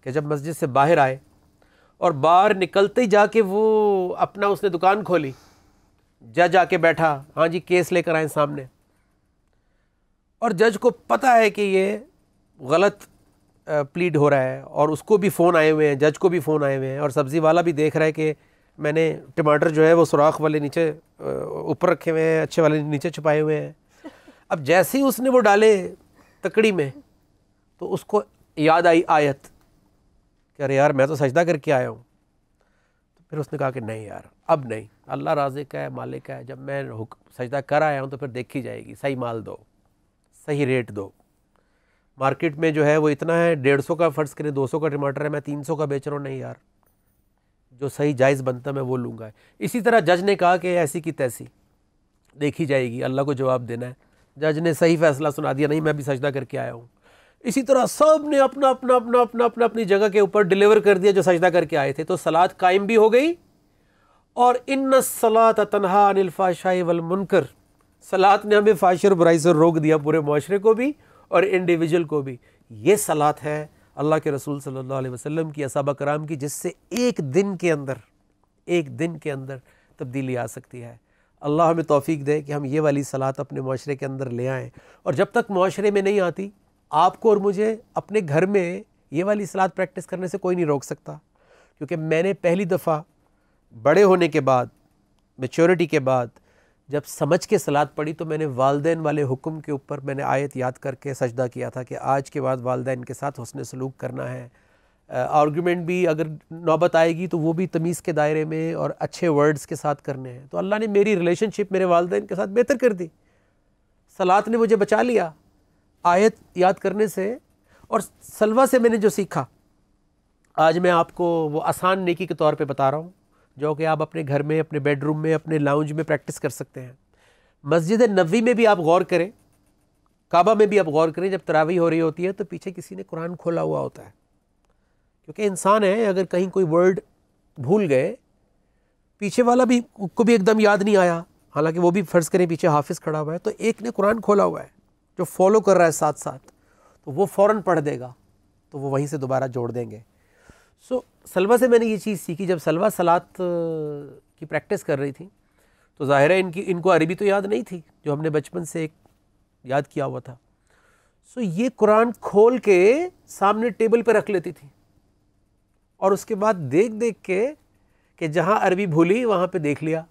कि जब मस्जिद से बाहर आए और बाहर निकलते ही जाके वो अपना उसने दुकान खोली, जज आके बैठा, हाँ जी केस लेकर आए सामने, और जज को पता है कि ये गलत प्लीड हो रहा है और उसको भी फ़ोन आए हुए हैं, जज को भी फ़ोन आए हुए हैं, और सब्ज़ी वाला भी देख रहा है कि मैंने टमाटर जो है वो सुराख वाले नीचे ऊपर रखे हुए हैं, अच्छे वाले नीचे छुपाए हुए हैं। अब जैसे ही उसने वो डाले तकड़ी में तो उसको याद आई आयत कि अरे यार मैं तो सजदा करके आया हूँ। तो फिर उसने कहा कि नहीं यार अब नहीं, अल्लाह राज़िक है, मालिक है, जब मैं सजदा कर आया हूँ तो फिर देखी जाएगी, सही माल दो, सही रेट दो। मार्केट में जो है वो इतना है, 150 का फ़र्ज़ करें 200 का टमाटर है, मैं 300 का बेच रहा हूँ, नहीं यार जो सही जायज़ बनता मैं वो लूँगा। इसी तरह जज ने कहा कि ऐसी की तैसी देखी जाएगी, अल्लाह को जवाब देना है। जज ने सही फैसला सुना दिया, नहीं मैं भी सजदा करके आया हूँ। इसी तरह सब ने अपना अपना अपना अपना अपना अपनी जगह के ऊपर डिलीवर कर दिया जो सजदा करके आए थे। तो सलात कायम भी हो गई, और इन्ना सलात तन्हा अनिल फ़ाहिशाइ वल मुनकर, सलात ने हमें फ़ाहिश और बुराई से रोक दिया, पूरे माशरे को भी और इंडिविजुअल को भी। ये सलात है अल्लाह के रसूल सल्लल्लाहु अलैहि वसल्लम की, असहाबा कराम की, जिससे एक दिन के अंदर तब्दीली आ सकती है। अल्लाह हमें तौफीक दे कि हम ये वाली सलात अपने माशरे के अंदर ले आएँ। और जब तक माशरे में नहीं आती, आपको और मुझे अपने घर में ये वाली सलात प्रैक्टिस करने से कोई नहीं रोक सकता। क्योंकि मैंने पहली दफ़ा बड़े होने के बाद, मैच्योरिटी के बाद, जब समझ के सलात पढ़ी तो मैंने वालदैन वाले हुक्म के ऊपर मैंने आयत याद करके सजदा किया था कि आज के बाद वालदैन के साथ हुस्न सलूक करना है। आर्गुमेंट भी अगर नौबत आएगी तो वो भी तमीज़ के दायरे में और अच्छे वर्ड्स के साथ करने हैं। तो अल्लाह ने मेरी रिलेशनशिप मेरे वालदैन के साथ बेहतर कर दी। सलात ने मुझे बचा लिया आयत याद करने से। और सलवा से मैंने जो सीखा, आज मैं आपको वो आसान नेकी के तौर पे बता रहा हूँ, जो कि आप अपने घर में, अपने बेडरूम में, अपने लाउंज में प्रैक्टिस कर सकते हैं। मस्जिद नबवी में भी आप गौर करें, काबा में भी आप गौर करें, जब तरावी हो रही होती है तो पीछे किसी ने कुरान खोला हुआ होता है। क्योंकि इंसान है, अगर कहीं कोई वर्ड भूल गए, पीछे वाला भी को भी एकदम याद नहीं आया, हालांकि वो भी फ़र्ज़ करें पीछे हाफिज़ खड़ा हुआ है, तो एक ने कुरान खोला हुआ है जो फॉलो कर रहा है साथ साथ, तो वो फ़ौरन पढ़ देगा, तो वो वहीं से दोबारा जोड़ देंगे। सो सलवा से मैंने ये चीज़ सीखी, जब सलवा सलात की प्रैक्टिस कर रही थी तो ज़ाहिर है इनको अरबी तो याद नहीं थी जो हमने बचपन से एक याद किया हुआ था। सो ये कुरान खोल के सामने टेबल पे रख लेती थी और उसके बाद देख देख के कि जहाँ अरबी भूली वहाँ पे देख लिया।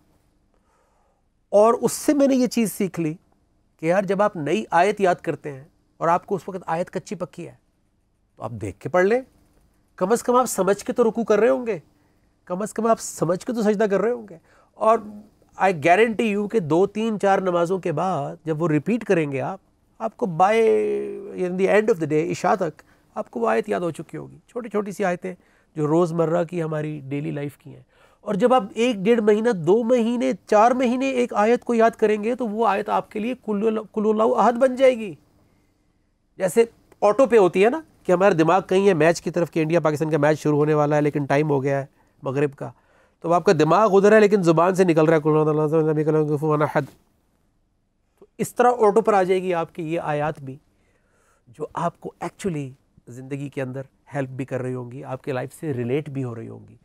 और उससे मैंने ये चीज़ सीख ली कि यार जब आप नई आयत याद करते हैं और आपको उस वक्त आयत कच्ची पक्की है तो आप देख के पढ़ लें, कम से कम आप समझ के तो रुकू कर रहे होंगे, कम से कम आप समझ के तो सजदा कर रहे होंगे। और आई गारंटी यू कि 2, 3, 4 नमाज़ों के बाद जब वो रिपीट करेंगे आपको by in the end of the day इशा तक आपको वो आयत याद हो चुकी होगी। छोटी छोटी सी आयतें जो रोज़मर्रा की हमारी डेली लाइफ की हैं। और जब आप 1, 1.5 महीना, 2 महीने, 4 महीने एक आयत को याद करेंगे तो वो आयत आपके लिए कुल हुवल्लाहु अहद बन जाएगी। जैसे ऑटो पे होती है ना कि हमारा दिमाग कहीं है मैच की तरफ कि इंडिया पाकिस्तान का मैच शुरू होने वाला है लेकिन टाइम हो गया है मगरिब का, तो आपका दिमाग उधर है लेकिन ज़ुबान से निकल रहा है कुल हुवल्लाहु अहद। तो इस तरह ऑटो पर आ जाएगी आपकी ये आयत भी जो आपको एक्चुअली ज़िंदगी के अंदर हेल्प भी कर रही होंगी, आपके लाइफ से रिलेट भी हो रही होंगी।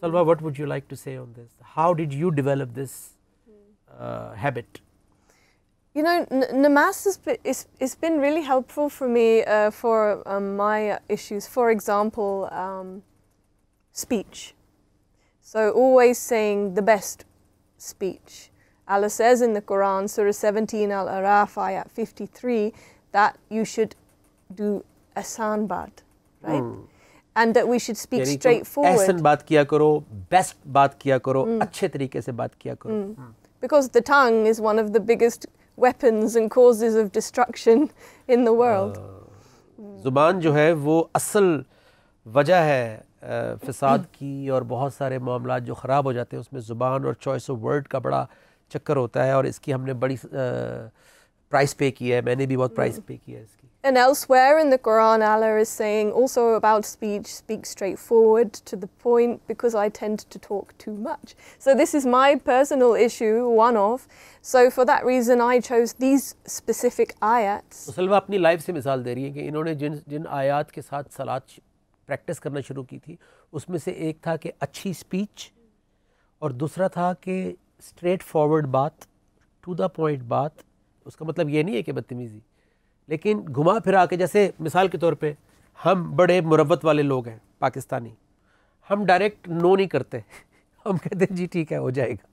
Salwa, what would you like to say on this? How did you develop this habit? You know, namaz it's been really helpful for me for my issues. For example, speech. So always saying the best speech. Allah says in the Quran, Surah 17 Al-Araf, ayat 53, that you should do asan baat, right? And that we should speak straightforward. ऐसन बात किया करो, best बात किया करो, अच्छे तरीके से बात किया करो. Because the tongue is one of the biggest weapons and causes of destruction in the world. ज़ुबान जो है वो असल वजह है फ़साद की, और बहुत सारे मामलात जो ख़राब हो जाते हैं उसमें ज़ुबान और चॉइस ऑफ वर्ड का बड़ा चक्कर होता है, और इसकी हमने बड़ी प्राइस पे की है, मैंने भी बहुत प्राइस पे की है इसकी. And elsewhere in the Quran, Allah is saying also about speech, speak straightforward to the point, because I tend to talk too much. So this is my personal issue, one of. So for that reason, I chose these specific ayats. तो सलवा अपनी life से मिसाल दे रही है कि इन्होंने जिन आयात के साथ सलात प्रैक्टिस करना शुरू की थी, उसमें से एक था कि अच्छी स्पीच, और दूसरा था कि स्ट्रेट फॉरवर्ड बात, टू द पॉइंट बात. उसका मतलब ये नहीं है कि बदतमीज़ी, लेकिन घुमा फिरा के, जैसे मिसाल के तौर पे हम बड़े मुरव्वत वाले लोग हैं पाकिस्तानी, हम डायरेक्ट नो नहीं करते, हम कहते हैं जी ठीक है हो जाएगा.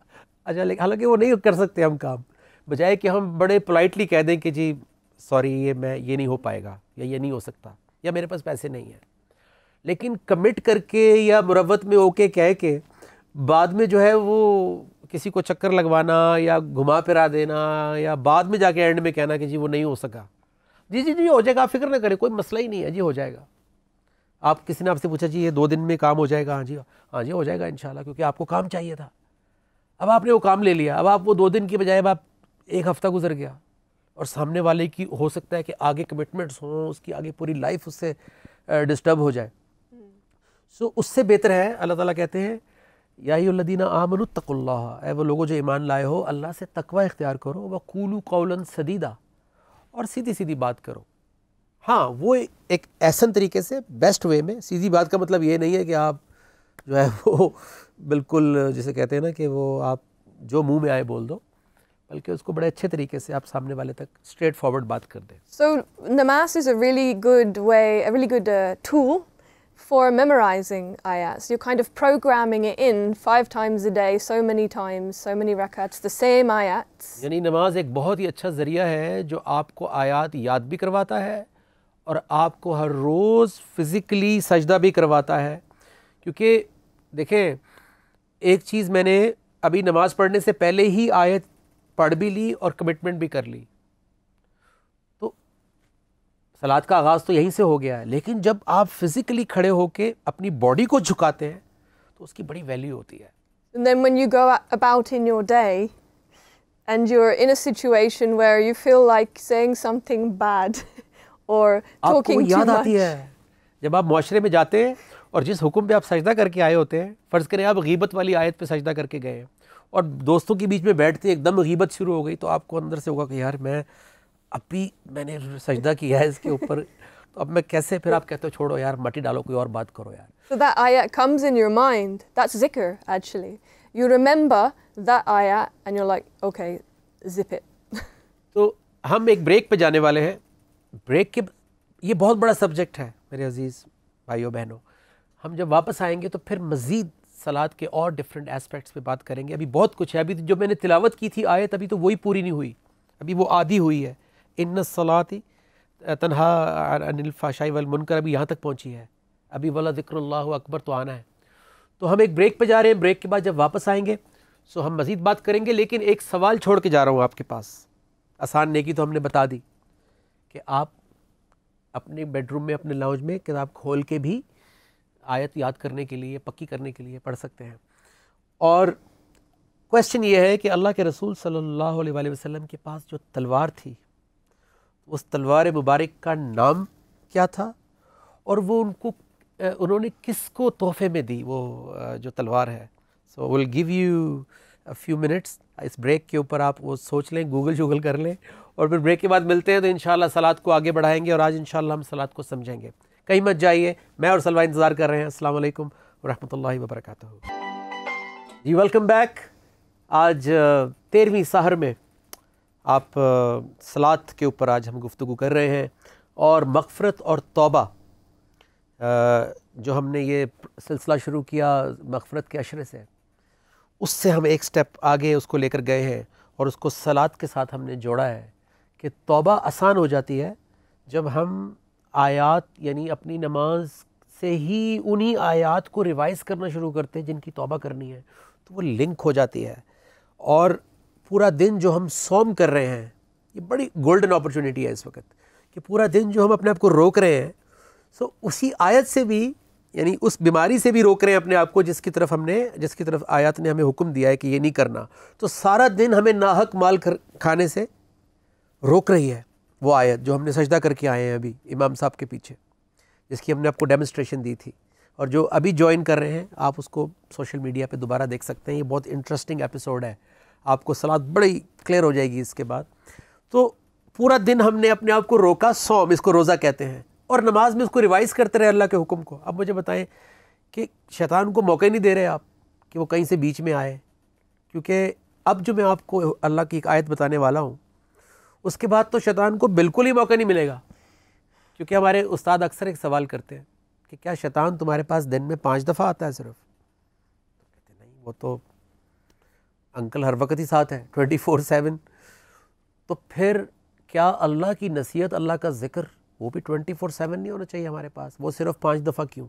अच्छा, लेकिन हालांकि वो नहीं कर सकते हम काम, बजाय कि हम बड़े पोलाइटली कह दें कि जी सॉरी ये नहीं हो पाएगा, या ये नहीं हो सकता, या मेरे पास पैसे नहीं हैं. लेकिन कमिट करके या मुरव्वत में ओके कह के बाद में जो है वो किसी को चक्कर लगवाना या घुमा फिरा देना, या बाद में जाके एंड में कहना कि जी वो नहीं हो सका, जी जी जी हो जाएगा, आप फिक्र ना करें, कोई मसला ही नहीं है जी हो जाएगा. आप किसी ने आपसे पूछा जी ये 2 दिन में काम हो जाएगा, हाँ जी हो जाएगा इंशाल्लाह, क्योंकि आपको काम चाहिए था. अब आपने वो काम ले लिया, अब आप वो 2 दिन की बजाय अब आप 1 हफ्ता गुजर गया, और सामने वाले की हो सकता है कि आगे कमिटमेंट्स हों, उसकी आगे पूरी लाइफ उससे डिस्टर्ब हो जाए. सो उससे बेहतर है, अल्लाह ताला कहते हैं या अय्युहल्लज़ीना आमनु तक़ुल्लाह, ऐ वो लोगों जो ईमान लाए हो अल्लाह से तकवा इख्तियार करो, वक़ूलू क़ौलन सदीदा, और सीधी सीधी बात करो. हाँ, वो एक ऐसा तरीके से बेस्ट वे में. सीधी बात का मतलब ये नहीं है कि आप जो है वो बिल्कुल जिसे कहते हैं ना कि वो आप जो मुंह में आए बोल दो, बल्कि उसको बड़े अच्छे तरीके से आप सामने वाले तक स्ट्रेट फॉरवर्ड बात कर दें. So namaz is a really good way, a really good tool for memorizing ayats. You're kind of programming it in 5 times a day, so many times, so many rakats, the same ayats. यानी नमाज एक बहुत ही अच्छा ज़रिया है जो आपको आयात याद भी करवाता है और आपको हर रोज़ फिज़िकली सजदा भी करवाता है. क्योंकि देखें, एक चीज़ मैंने अभी नमाज़ पढ़ने से पहले ही आयत पढ़ भी ली और कमिटमेंट भी कर ली, तो सलात का आगाज़ तो यहीं से हो गया है. लेकिन जब आप फिज़िकली खड़े होके अपनी बॉडी को झुकाते हैं तो उसकी बड़ी वैल्यू होती है. And then when you go about in your day and you're in a situation where you feel like saying something bad or talking too much. आपको याद आती है जब आप मुआशरे में जाते हैं और जिस हुक्म पे आप सजदा करके आए होते हैं, फ़र्ज़ करें आप गीबत वाली आयत पे सजदा करके गए हैं और दोस्तों के बीच में बैठते एकदम गीबत शुरू हो गई, तो आपको अंदर से होगा कि यार मैं अभी मैंने सजदा किया है इसके ऊपर, तो अब मैं कैसे, फिर आप कहते हो छोड़ो यार, मट्टी डालो, कोई और बात करो यार. So that ayat comes in your mind. That's zikr, actually. You remember that ayat and you're like, okay, zip it. तो हम एक ब्रेक पे जाने वाले हैं. ब्रेक के ये बहुत बड़ा सब्जेक्ट है मेरे अजीज़ भाइयों बहनों. हम जब वापस आएंगे तो फिर मज़ीद सलात के और डिफरेंट एस्पेक्ट्स पे बात करेंगे. अभी बहुत कुछ है. अभी जो मैंने तिलावत की थी आयत, अभी तो वही पूरी नहीं हुई, अभी वो आधी हुई है. इन्नस सलाती तन्हा अनिल फ़ाशाई वल मुनकर अभी यहाँ तक पहुँची है. अभी वला ज़िक्रुल्लाहु अकबर तो आना है. तो हम एक ब्रेक पे जा रहे हैं. ब्रेक के बाद जब वापस आएंगे सो हम मज़ीद बात करेंगे. लेकिन एक सवाल छोड़ के जा रहा हूँ आपके पास. आसान नेकी तो हमने बता दी कि आप अपने बेडरूम में, अपने लाउंज में किताब खोल के भी आयत याद करने के लिए, पक्की करने के लिए पढ़ सकते हैं. और क्वेश्चन ये है कि अल्लाह के रसूल सल्लल्लाहु अलैहि वसल्लम के पास जो तलवार थी, उस तलवार मुबारक का नाम क्या था और वो उन्होंने किसको तोहफे में दी, वो जो तलवार है. So will give you a few minutes. इस ब्रेक के ऊपर आप वो सोच लें, गूगल कर लें, और फिर ब्रेक के बाद मिलते हैं. तो इंशाल्लाह सलात को आगे बढ़ाएंगे और आज इंशाल्लाह हम सलात को समझेंगे. कहीं मत जाइए, मैं और सलवा इंतज़ार कर रहे हैं. अस्सलाम वालेकुम व रहमतुल्लाहि व बरकातहू. जी वेलकम बैक. आज 13वीं सहर में आप सलात के ऊपर आज हम गुफ्तगू कर रहे हैं. और मग़फ़रत और तौबा, जो हमने ये सिलसिला शुरू किया मग़फ़रत के अशरे से, उससे हम एक स्टेप आगे उसको लेकर गए हैं और उसको सलात के साथ हमने जोड़ा है कि तौबा आसान हो जाती है जब हम आयात यानी अपनी नमाज से ही उन्हीं आयात को रिवाइज़ करना शुरू करते हैं जिनकी तौबा करनी है, तो वो लिंक हो जाती है. और पूरा दिन जो हम सौम कर रहे हैं, ये बड़ी गोल्डन अपॉर्चुनिटी है इस वक्त कि पूरा दिन जो हम अपने आप को रोक रहे हैं, सो उसी आयत से भी, यानी उस बीमारी से भी रोक रहे हैं अपने आप को जिसकी तरफ आयत ने हमें हुक्म दिया है कि ये नहीं करना. तो सारा दिन हमें नाहक माल खाने से रोक रही है वो आयत जो हमने सजदा करके आए हैं अभी इमाम साहब के पीछे, जिसकी हमने आपको डेमोन्स्ट्रेशन दी थी. और जो अभी ज्वाइन कर रहे हैं आप उसको सोशल मीडिया पे दोबारा देख सकते हैं. ये बहुत इंटरेस्टिंग एपिसोड है, आपको सलात बड़ी क्लियर हो जाएगी इसके बाद. तो पूरा दिन हमने अपने आप को रोका, सौम इसको रोज़ा कहते हैं, और नमाज में उसको रिवाइज़ करते रहे अल्लाह के हुक्म को. अब मुझे बताएं कि शैतान को मौका ही नहीं दे रहे आप कि वो कहीं से बीच में आए, क्योंकि अब जो मैं आपको अल्लाह की एक आयत बताने वाला हूँ उसके बाद तो शैतान को बिल्कुल ही मौका नहीं मिलेगा. क्योंकि हमारे उस्ताद अक्सर एक सवाल करते हैं कि क्या शैतान तुम्हारे पास दिन में 5 दफ़ा आता है सिर्फ? कहते नहीं, वो तो अंकल हर वक्त ही साथ है 24/7. तो फिर क्या अल्लाह की नसीहत, अल्लाह का ज़िक्र, वो भी 24/7 नहीं होना चाहिए हमारे पास? वो सिर्फ 5 दफ़ा क्यों?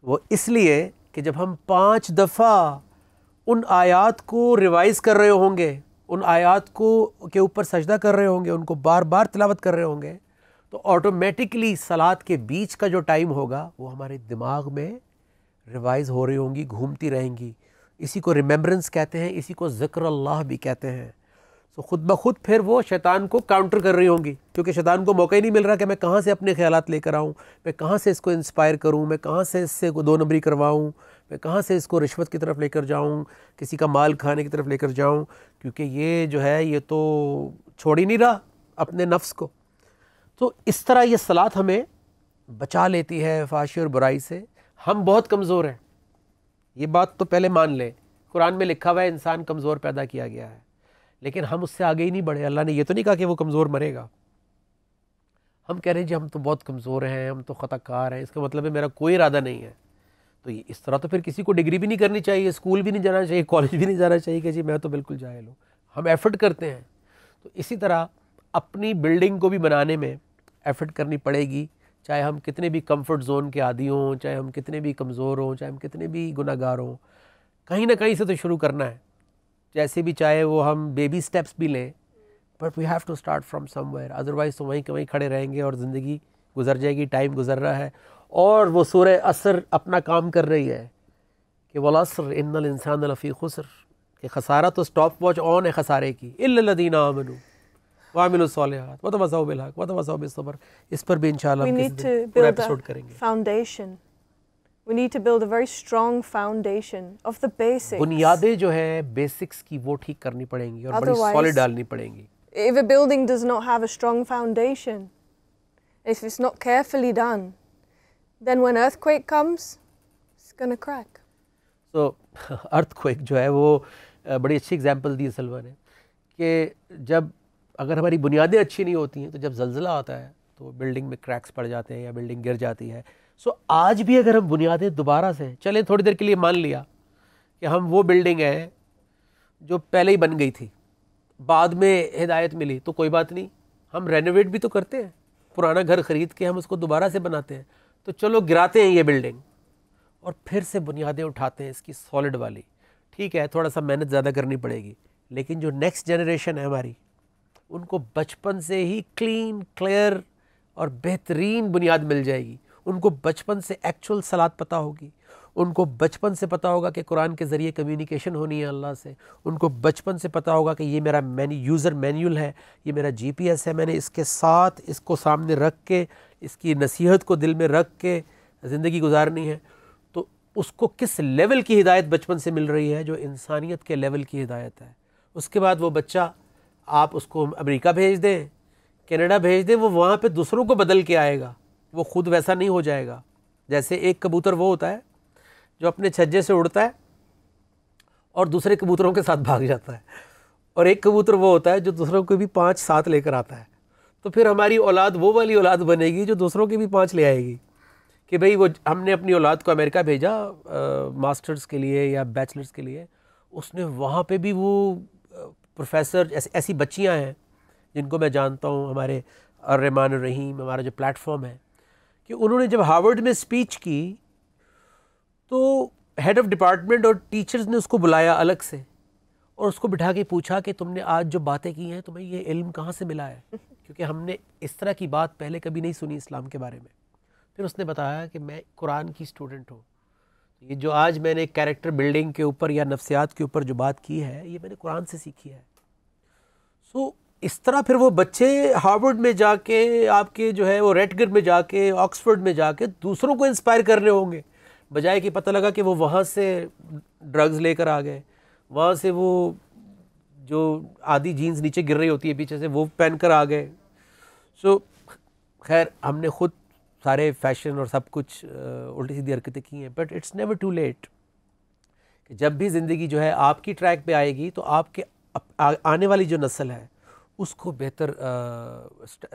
वो इसलिए कि जब हम 5 दफ़ा उन आयात को रिवाइज़ कर रहे होंगे, उन आयात को के ऊपर सजदा कर रहे होंगे, उनको बार बार तिलावत कर रहे होंगे, तो ऑटोमेटिकली सलात के बीच का जो टाइम होगा वो हमारे दिमाग में रिवाइज़ हो रही होंगी, घूमती रहेंगी. इसी को रिमेम्बरेंस कहते हैं, इसी को ज़िक्र अल्लाह भी कहते हैं. तो ख़ुद ब खुद फिर वो शैतान को काउंटर कर रही होंगी, क्योंकि शैतान को मौका ही नहीं मिल रहा कि मैं कहाँ से अपने ख्यालात लेकर आऊँ, मैं कहाँ से इसको इंस्पायर करूँ, मैं कहाँ से इससे 2 नंबरी करवाऊँ, मैं कहाँ से इसको रिश्वत की तरफ लेकर जाऊँ, किसी का माल खाने की तरफ लेकर जाऊँ, क्योंकि ये जो है ये तो छोड़ ही नहीं रहा अपने नफ्स को. तो इस तरह ये सलात हमें बचा लेती है फाशी और बुराई से. हम बहुत कमज़ोर हैं, ये बात तो पहले मान लें. कुरान में लिखा हुआ है इंसान कमज़ोर पैदा किया गया है, लेकिन हम उससे आगे ही नहीं बढ़े. अल्लाह ने ये तो नहीं कहा कि वो कमज़ोर मरेगा. हम कह रहे हैं जी हम तो बहुत कमज़ोर हैं, हम तो ख़ताकार हैं, इसका मतलब है मेरा कोई इरादा नहीं है. तो इस तरह तो फिर किसी को डिग्री भी नहीं करनी चाहिए, स्कूल भी नहीं जाना चाहिए, कॉलेज भी नहीं जाना चाहिए कि जी मैं तो बिल्कुल जाहिल हूँ. हम एफ़र्ट करते हैं. तो इसी तरह अपनी बिल्डिंग को भी बनाने में एफ़र्ट करनी पड़ेगी, चाहे हम कितने भी कंफर्ट जोन के आदी हों, चाहे हम कितने भी कमज़ोर हों, चाहे हम कितने भी गुनाहगार हों. कहीं ना कहीं से तो शुरू करना है, जैसे भी, चाहे वो हम बेबी स्टेप्स भी लें, but we have to start from somewhere. Otherwise तो वहीं खड़े रहेंगे और ज़िंदगी गुजर जाएगी, टाइम गुजर रहा है. और वो सूरह असर अपना काम कर रही है कि वल अस्र इन्नल इंसान लफ़ी खुस्र, कि खसारा तो स्टॉप वॉच ऑन है खसारे की, इल्लल्लज़ीना आमनू व अमिलुस सालिहात व तवस्सौ बिल हक़ व तवस्सौ बिस सब्र. इस पर भी इंशाअल्लाह हम किसी दिन पूरा एपिसोड करेंगे. Foundation. We need to build a very strong foundation of the basics. बुनियादें जो है बेसिक्स की वो ठीक करनी पड़ेंगी और बड़ी Otherwise- सॉलिड डालनी पड़ेंगी. If a building does not have a strong foundation, if it's not carefully done, then when earthquake comes, it's going to crack. तो अर्थक्वेक जो है वो बड़ी अच्छी एग्जांपल दी सलवा ने कि जब अगर हमारी बुनियादें अच्छी नहीं होती हैं तो जब ज़लज़ला आता है तो बिल्डिंग में क्रैक्स पड़ जाते हैं या बिल्डिंग गिर जाती है. सो आज भी अगर हम बुनियादें दोबारा से चलें, थोड़ी देर के लिए मान लिया कि हम वो बिल्डिंग है जो पहले ही बन गई थी, बाद में हिदायत मिली, तो कोई बात नहीं, हम रेनोवेट भी तो करते हैं, पुराना घर ख़रीद के हम उसको दोबारा से बनाते हैं. तो चलो गिराते हैं ये बिल्डिंग और फिर से बुनियादें उठाते हैं इसकी सॉलिड वाली. ठीक है, थोड़ा सा मेहनत ज़्यादा करनी पड़ेगी, लेकिन जो नेक्स्ट जनरेशन है हमारी, उनको बचपन से ही क्लीन, क्लियर और बेहतरीन बुनियाद मिल जाएगी. उनको बचपन से एक्चुअल सलात पता होगी, उनको बचपन से पता होगा कि कुरान के ज़रिए कम्युनिकेशन होनी है अल्लाह से. उनको बचपन से पता होगा कि ये मेरा यूज़र मैनुअल है, ये मेरा GPS है, मैंने इसके साथ इसको सामने रख के, इसकी नसीहत को दिल में रख के ज़िंदगी गुजारनी है. तो उसको किस लेवल की हिदायत बचपन से मिल रही है, जो इंसानियत के लेवल की हिदायत है. उसके बाद वो बच्चा, आप उसको अमेरिका भेज दें, कनाडा भेज दें, वो वहाँ पे दूसरों को बदल के आएगा, वो खुद वैसा नहीं हो जाएगा. जैसे एक कबूतर वो होता है जो अपने छज्जे से उड़ता है और दूसरे कबूतरों के साथ भाग जाता है, और एक कबूतर वो होता है जो दूसरों को भी 5 साथ लेकर आता है. तो फिर हमारी औलाद वो वाली औलाद बनेगी जो दूसरों के भी 5 ले आएगी कि भाई वो हमने अपनी औलाद को अमेरिका भेजा मास्टर्स के लिए या बैचलर्स के लिए, उसने वहाँ पे भी वो प्रोफेसर, ऐसी बच्चियाँ हैं जिनको मैं जानता हूँ, हमारे अर्रहमान रहीम हमारा जो प्लेटफॉर्म है, कि उन्होंने जब हार्वर्ड में स्पीच की तो हेड ऑफ डिपार्टमेंट और टीचर्स ने उसको बुलाया अलग से और उसको बिठा के पूछा कि तुमने आज जो बातें की हैं तुम्हें ये इल्म कहाँ से मिला है, क्योंकि हमने इस तरह की बात पहले कभी नहीं सुनी इस्लाम के बारे में. फिर उसने बताया कि मैं कुरान की स्टूडेंट हूँ, ये जो आज मैंने कैरेक्टर बिल्डिंग के ऊपर या नफ्सियात के ऊपर जो बात की है ये मैंने कुरान से सीखी है. सो इस तरह फिर वो बच्चे हार्वर्ड में जाके, आपके जो है वो रेटगर में जाके, ऑक्सफोर्ड में जाके दूसरों को इंस्पायर करने होंगे, बजाय कि पता लगा कि वो वहाँ से ड्रग्स लेकर आ गए, वहाँ से वो जो आधी जीन्स नीचे गिर रही होती है पीछे से वो पहन कर आ गए. सो खैर हमने खुद सारे फैशन और सब कुछ उल्टी सीधी हरकतें की हैं, but it's never too late. कि जब भी ज़िंदगी जो है आपकी ट्रैक पे आएगी तो आपके आने वाली जो नस्ल है उसको बेहतर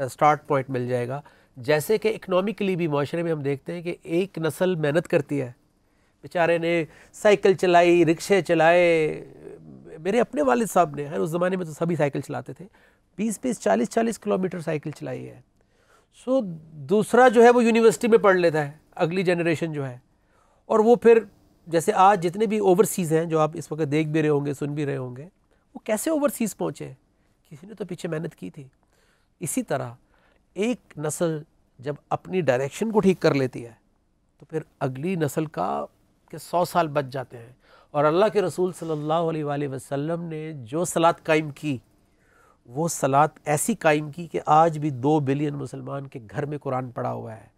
स्टार्ट पॉइंट मिल जाएगा. जैसे कि इकनॉमिकली भी माशरे में हम देखते हैं कि एक नस्ल मेहनत करती है, बेचारे ने साइकिल चलाई, रिक्शे चलाए. मेरे अपने वालिद साहब ने, उस ज़माने में तो सभी साइकिल चलाते थे, 20-20, 40-40 किलोमीटर साइकिल चलाई है. सो दूसरा जो है वो यूनिवर्सिटी में पढ़ लेता है, अगली जनरेशन जो है, और वो फिर जैसे आज जितने भी ओवरसीज़ हैं जो आप इस वक्त देख भी रहे होंगे, सुन भी रहे होंगे, वो कैसे ओवरसीज़ पहुँचे, किसी ने तो पीछे मेहनत की थी. इसी तरह एक नस्ल जब अपनी डायरेक्शन को ठीक कर लेती है तो फिर अगली नस्ल का के 100 साल बच जाते हैं. और अल्लाह के रसूल सल्लल्लाहु अलैहि वसल्लम ने जो सलात कायम की, वो सलात ऐसी कायम की कि आज भी 2 बिलियन मुसलमान के घर में कुरान पढ़ा हुआ है.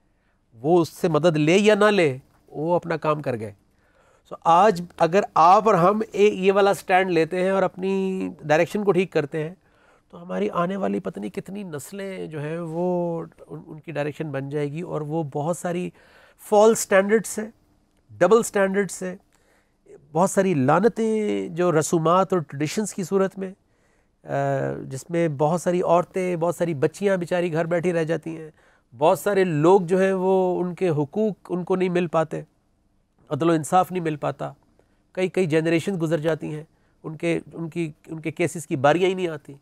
वो उससे मदद ले या ना ले, वो अपना काम कर गए. सो आज अगर आप और हम ये वाला स्टैंड लेते हैं और अपनी डायरेक्शन को ठीक करते हैं तो हमारी आने वाली पता नहीं कितनी नस्लें जो हैं वो उनकी डायरेक्शन बन जाएगी. और वो बहुत सारी फॉल्स स्टैंडर्ड्स से, डबल स्टैंडर्ड्स से, बहुत सारी लानतें जो रसूमात और ट्रेडिशंस की सूरत में, जिसमें बहुत सारी औरतें, बहुत सारी बच्चियां बेचारी घर बैठी रह जाती हैं, बहुत सारे लोग जो हैं वो उनके हुकूक उनको नहीं मिल पाते, अदल इंसाफ नहीं मिल पाता, कई जनरेशन गुजर जाती हैं, उनके केसेस की बारियाँ ही नहीं आती.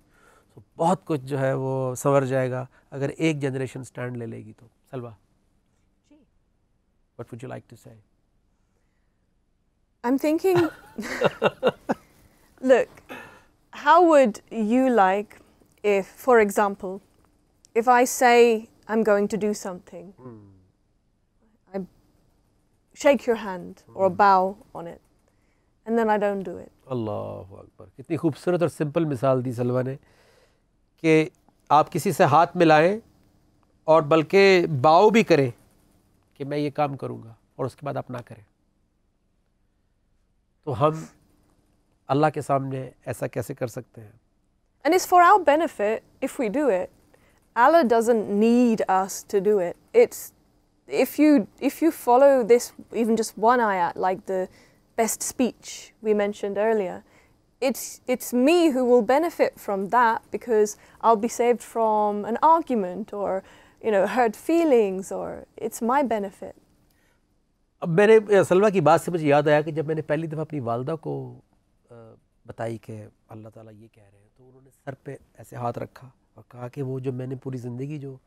तो बहुत कुछ जो है वो संवर जाएगा अगर एक जनरेशन स्टैंड ले लेगी तो. Salwa, what would you like to say? I'm thinking, look, how would you like if, for example, if I say I'm going to do something, I shake your hand or bow on it, and then I don't do it. अल्लाहु अकबर. कितनी खूबसूरत और simple मिसाल दी सलवा ने कि आप किसी से हाथ मिलाएं और बल्कि बाव भी करें कि मैं ये काम करूँगा, और उसके बाद आप ना करें, तो हम अल्लाह के सामने ऐसा कैसे कर सकते हैं? And it's for our benefit if we do it. Allah doesn't need us to do it. It's if you follow this, even just one ayat, like the best speech we mentioned earlier, it's me who will benefit from that, because I'll be saved from an argument or hurt feelings, or it's my benefit. अब मैंने सलवा की बात से मुझे याद आया कि जब मैंने पहली दफ़ा अपनी वालदा को बताई कि अल्लाह ताला ये कह रहे हैं, तो उन्होंने सर पे ऐसे हाथ रखा और कहा कि वो जो मैंने पूरी ज़िंदगी जो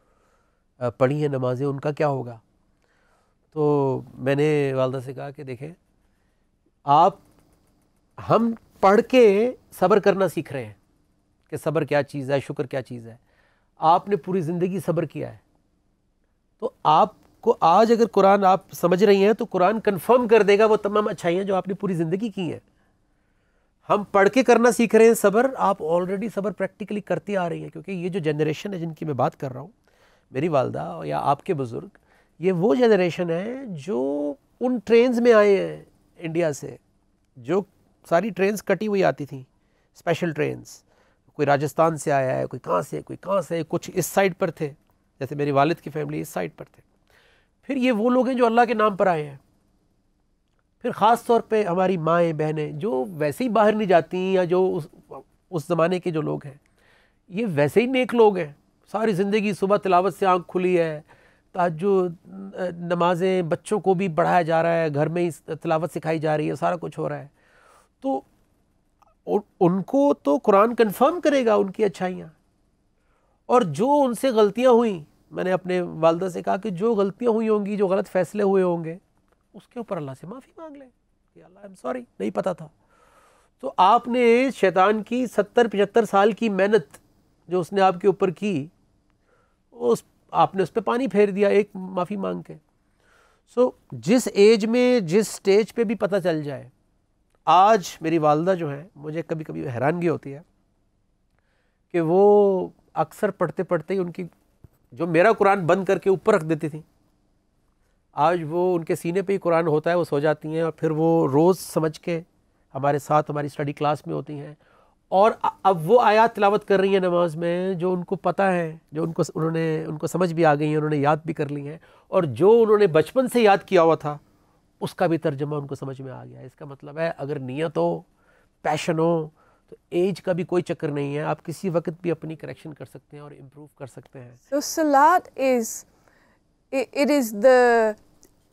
पढ़ी है नमाज़ें, उनका क्या होगा? तो मैंने वालदा से कहा कि देखें, हम पढ़ के सब्र करना सीख रहे हैं कि सब्र क्या चीज़ है, शुक्र क्या चीज़ है। आपने पूरी ज़िंदगी सब्र किया है, तो आपको आज अगर कुरान आप समझ रही हैं तो कुरान कंफर्म कर देगा वो तमाम अच्छाइयाँ जो आपने पूरी ज़िंदगी की हैं। हम पढ़ के करना सीख रहे हैं सब्र, आप ऑलरेडी सब्र प्रैक्टिकली करती आ रही हैं, क्योंकि ये जो जनरेशन है जिनकी मैं बात कर रहा हूँ, मेरी वालदा या आपके बुज़ुर्ग, ये वो जनरेशन है जो उन ट्रेन्स में आए हैं इंडिया से, जो सारी ट्रेन्स कटी हुई आती थी, स्पेशल ट्रेन्स, कोई राजस्थान से आया है, कोई कहाँ से, कुछ इस साइड पर थे, जैसे मेरी वालिद की फैमिली इस साइड पर थे। फिर ये वो लोग हैं जो अल्लाह के नाम पर आए हैं। फिर ख़ास तौर पे हमारी माएँ बहनें जो वैसे ही बाहर नहीं जाती, या जो उस ज़माने के जो लोग हैं, ये वैसे ही नेक लोग हैं, सारी ज़िंदगी सुबह तिलावत से आँख खुली है, तहज्जुद, नमाज़ें, बच्चों को भी पढ़ाया जा रहा है, घर में ही तिलावत सिखाई जा रही है, सारा कुछ हो रहा है। तो उनको तो कुरान कंफर्म करेगा उनकी अच्छाइयाँ, और जो उनसे गलतियाँ हुई, मैंने अपने वालदा से कहा कि जो गलतियाँ हुई होंगी, जो गलत फ़ैसले हुए होंगे, उसके ऊपर अल्लाह से माफ़ी मांग लें कि अल्लाह आई एम सॉरी, नहीं पता था। तो आपने शैतान की 70-75 साल की मेहनत जो उसने आपके ऊपर की, आपने उस पर पानी फेर दिया एक माफ़ी मांग के। जिस एज में, जिस स्टेज पे भी पता चल जाए। आज मेरी वालदा जो है, मुझे कभी कभी हैरानगी होती है कि वो अक्सर पढ़ते पढ़ते ही उनकी, जो मेरा कुरान बंद करके ऊपर रख देती थी, आज वो उनके सीने पे ही कुरान होता है, वो सो जाती हैं, और फिर वो रोज़ समझ के हमारे साथ हमारी स्टडी क्लास में होती हैं, और अब वो आयात तिलावत कर रही हैं नमाज में जो उनको पता है, जो उनको समझ भी आ गई हैं, उन्होंने याद भी कर ली हैं, और जो उन्होंने बचपन से याद किया हुआ था उसका भी तर्जमा उनको समझ में आ गया। इसका मतलब है अगर नीयत हो, पैशन हो, तो एज का भी कोई चक्कर नहीं है, आप किसी वक्त भी अपनी करेक्शन कर सकते हैं और इम्प्रूव कर सकते हैं। So salat is the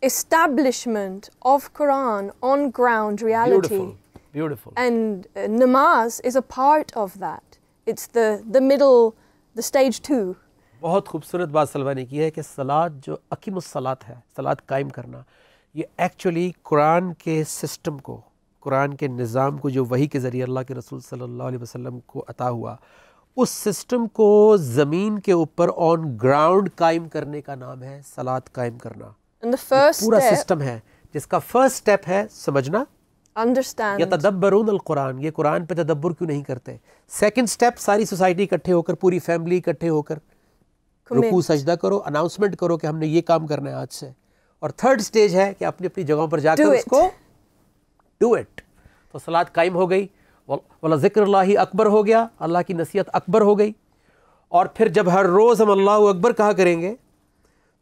establishment of Quran on ground reality. Beautiful. And namaz is a part of that. It's the middle, the stage 2. बहुत खूबसूरत बात सलवा ने की है कि सलात जो अकीमुस सलात है, सलात कायम करना, ये एक्चुअली कुरान के सिस्टम को, कुरान के निज़ाम को, जो वही के ज़रिए अल्लाह के रसूल सल्लल्लाहु अलैहि वसल्लम को अता हुआ, उस सिस्टम को ज़मीन के ऊपर ऑन ग्राउंड कायम करने का नाम है सलात कायम करना। And the first पूरा step, सिस्टम है जिसका फर्स्ट स्टेप है समझना, understand. या तदब्बरून अल कुरान, ये कुरान पे तदब्बर क्यों नहीं करते। सेकंड स्टेप, सारी सोसाइटी इकट्ठे होकर, पूरी फैमिली इकट्ठे होकर रुकू सजदा करो, अनाउंसमेंट करो कि हमने ये काम करना है आज से। और थर्ड स्टेज है कि अपनी अपनी जगहों पर जाकर उसको डू इट। तो सलात कायम हो गई, वला ज़िक्रुल्लाहि अकबर हो गया, अल्लाह की नसीहत अकबर हो गई। और फिर जब हर रोज़ हम अल्लाहु अकबर कहा करेंगे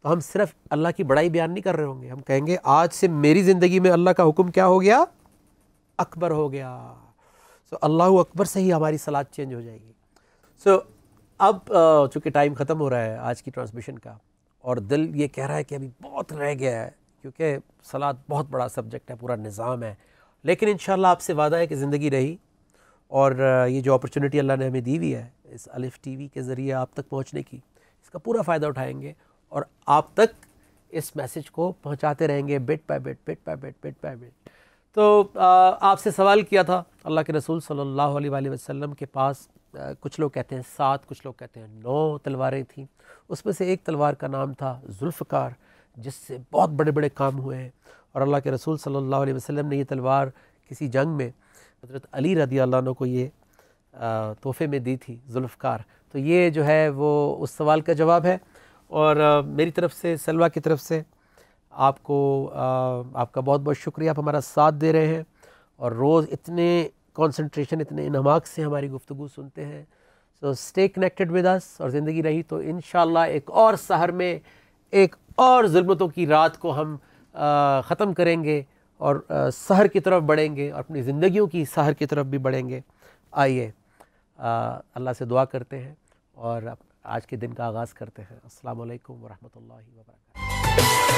तो हम सिर्फ अल्लाह की बड़ाई बयान नहीं कर रहे होंगे, हम कहेंगे आज से मेरी ज़िंदगी में अल्लाह का हुक्म क्या हो गया, अकबर हो गया। सो अल्लाहु अकबर से ही हमारी सलात चेंज हो जाएगी। सो अब चूँकि टाइम ख़त्म हो रहा है आज की ट्रांसमिशन का, और दिल ये कह रहा है कि अभी बहुत रह गया है, क्योंकि सलात बहुत बड़ा सब्जेक्ट है, पूरा निज़ाम है, लेकिन इंशाअल्लाह आपसे वादा है कि ज़िंदगी रही, और ये जो अपॉर्चुनिटी अल्लाह ने हमें दी हुई है इस अलिफ टीवी के ज़रिए आप तक पहुँचने की, इसका पूरा फ़ायदा उठाएंगे और आप तक इस मैसेज को पहुँचाते रहेंगे बिट बाय बिट। तो आपसे सवाल किया था, अल्लाह के रसूल सल्लल्लाहु अलैहि वसल्लम के पास कुछ लोग कहते हैं 7, कुछ लोग कहते हैं 9 तलवारें थीं। उसमें से एक तलवार का नाम था जुल्फ़कार, जिससे बहुत बड़े बड़े काम हुए हैं, और अल्लाह के रसूल सल्लल्लाहु अलैहि वसल्लम ने ये तलवार किसी जंग में हज़रत अली रज़ी अल्लाह अन्हु को ये तोहफ़े में दी थी, जुल्फ़कार। तो ये जो है वो उस सवाल का जवाब है, और मेरी तरफ से, सलवा की तरफ से आपका बहुत बहुत शुक्रिया, आप हमारा साथ दे रहे हैं और रोज़ इतने कंसंट्रेशन, इतने इन्हमाक से हमारी गुफ्तगू सुनते हैं। So stay connected with us, और ज़िंदगी रही तो इंशाअल्लाह एक और सहर में एक और ज़ुल्मतों की रात को हम ख़त्म करेंगे और सहर की तरफ बढ़ेंगे और अपनी ज़िंदगियों की सहर की तरफ भी बढ़ेंगे। आइए अल्लाह से दुआ करते हैं और आज के दिन का आगाज़ करते हैं। अस्सलामु अलैकुम व रहमतुल्लाहि व बरकातहू।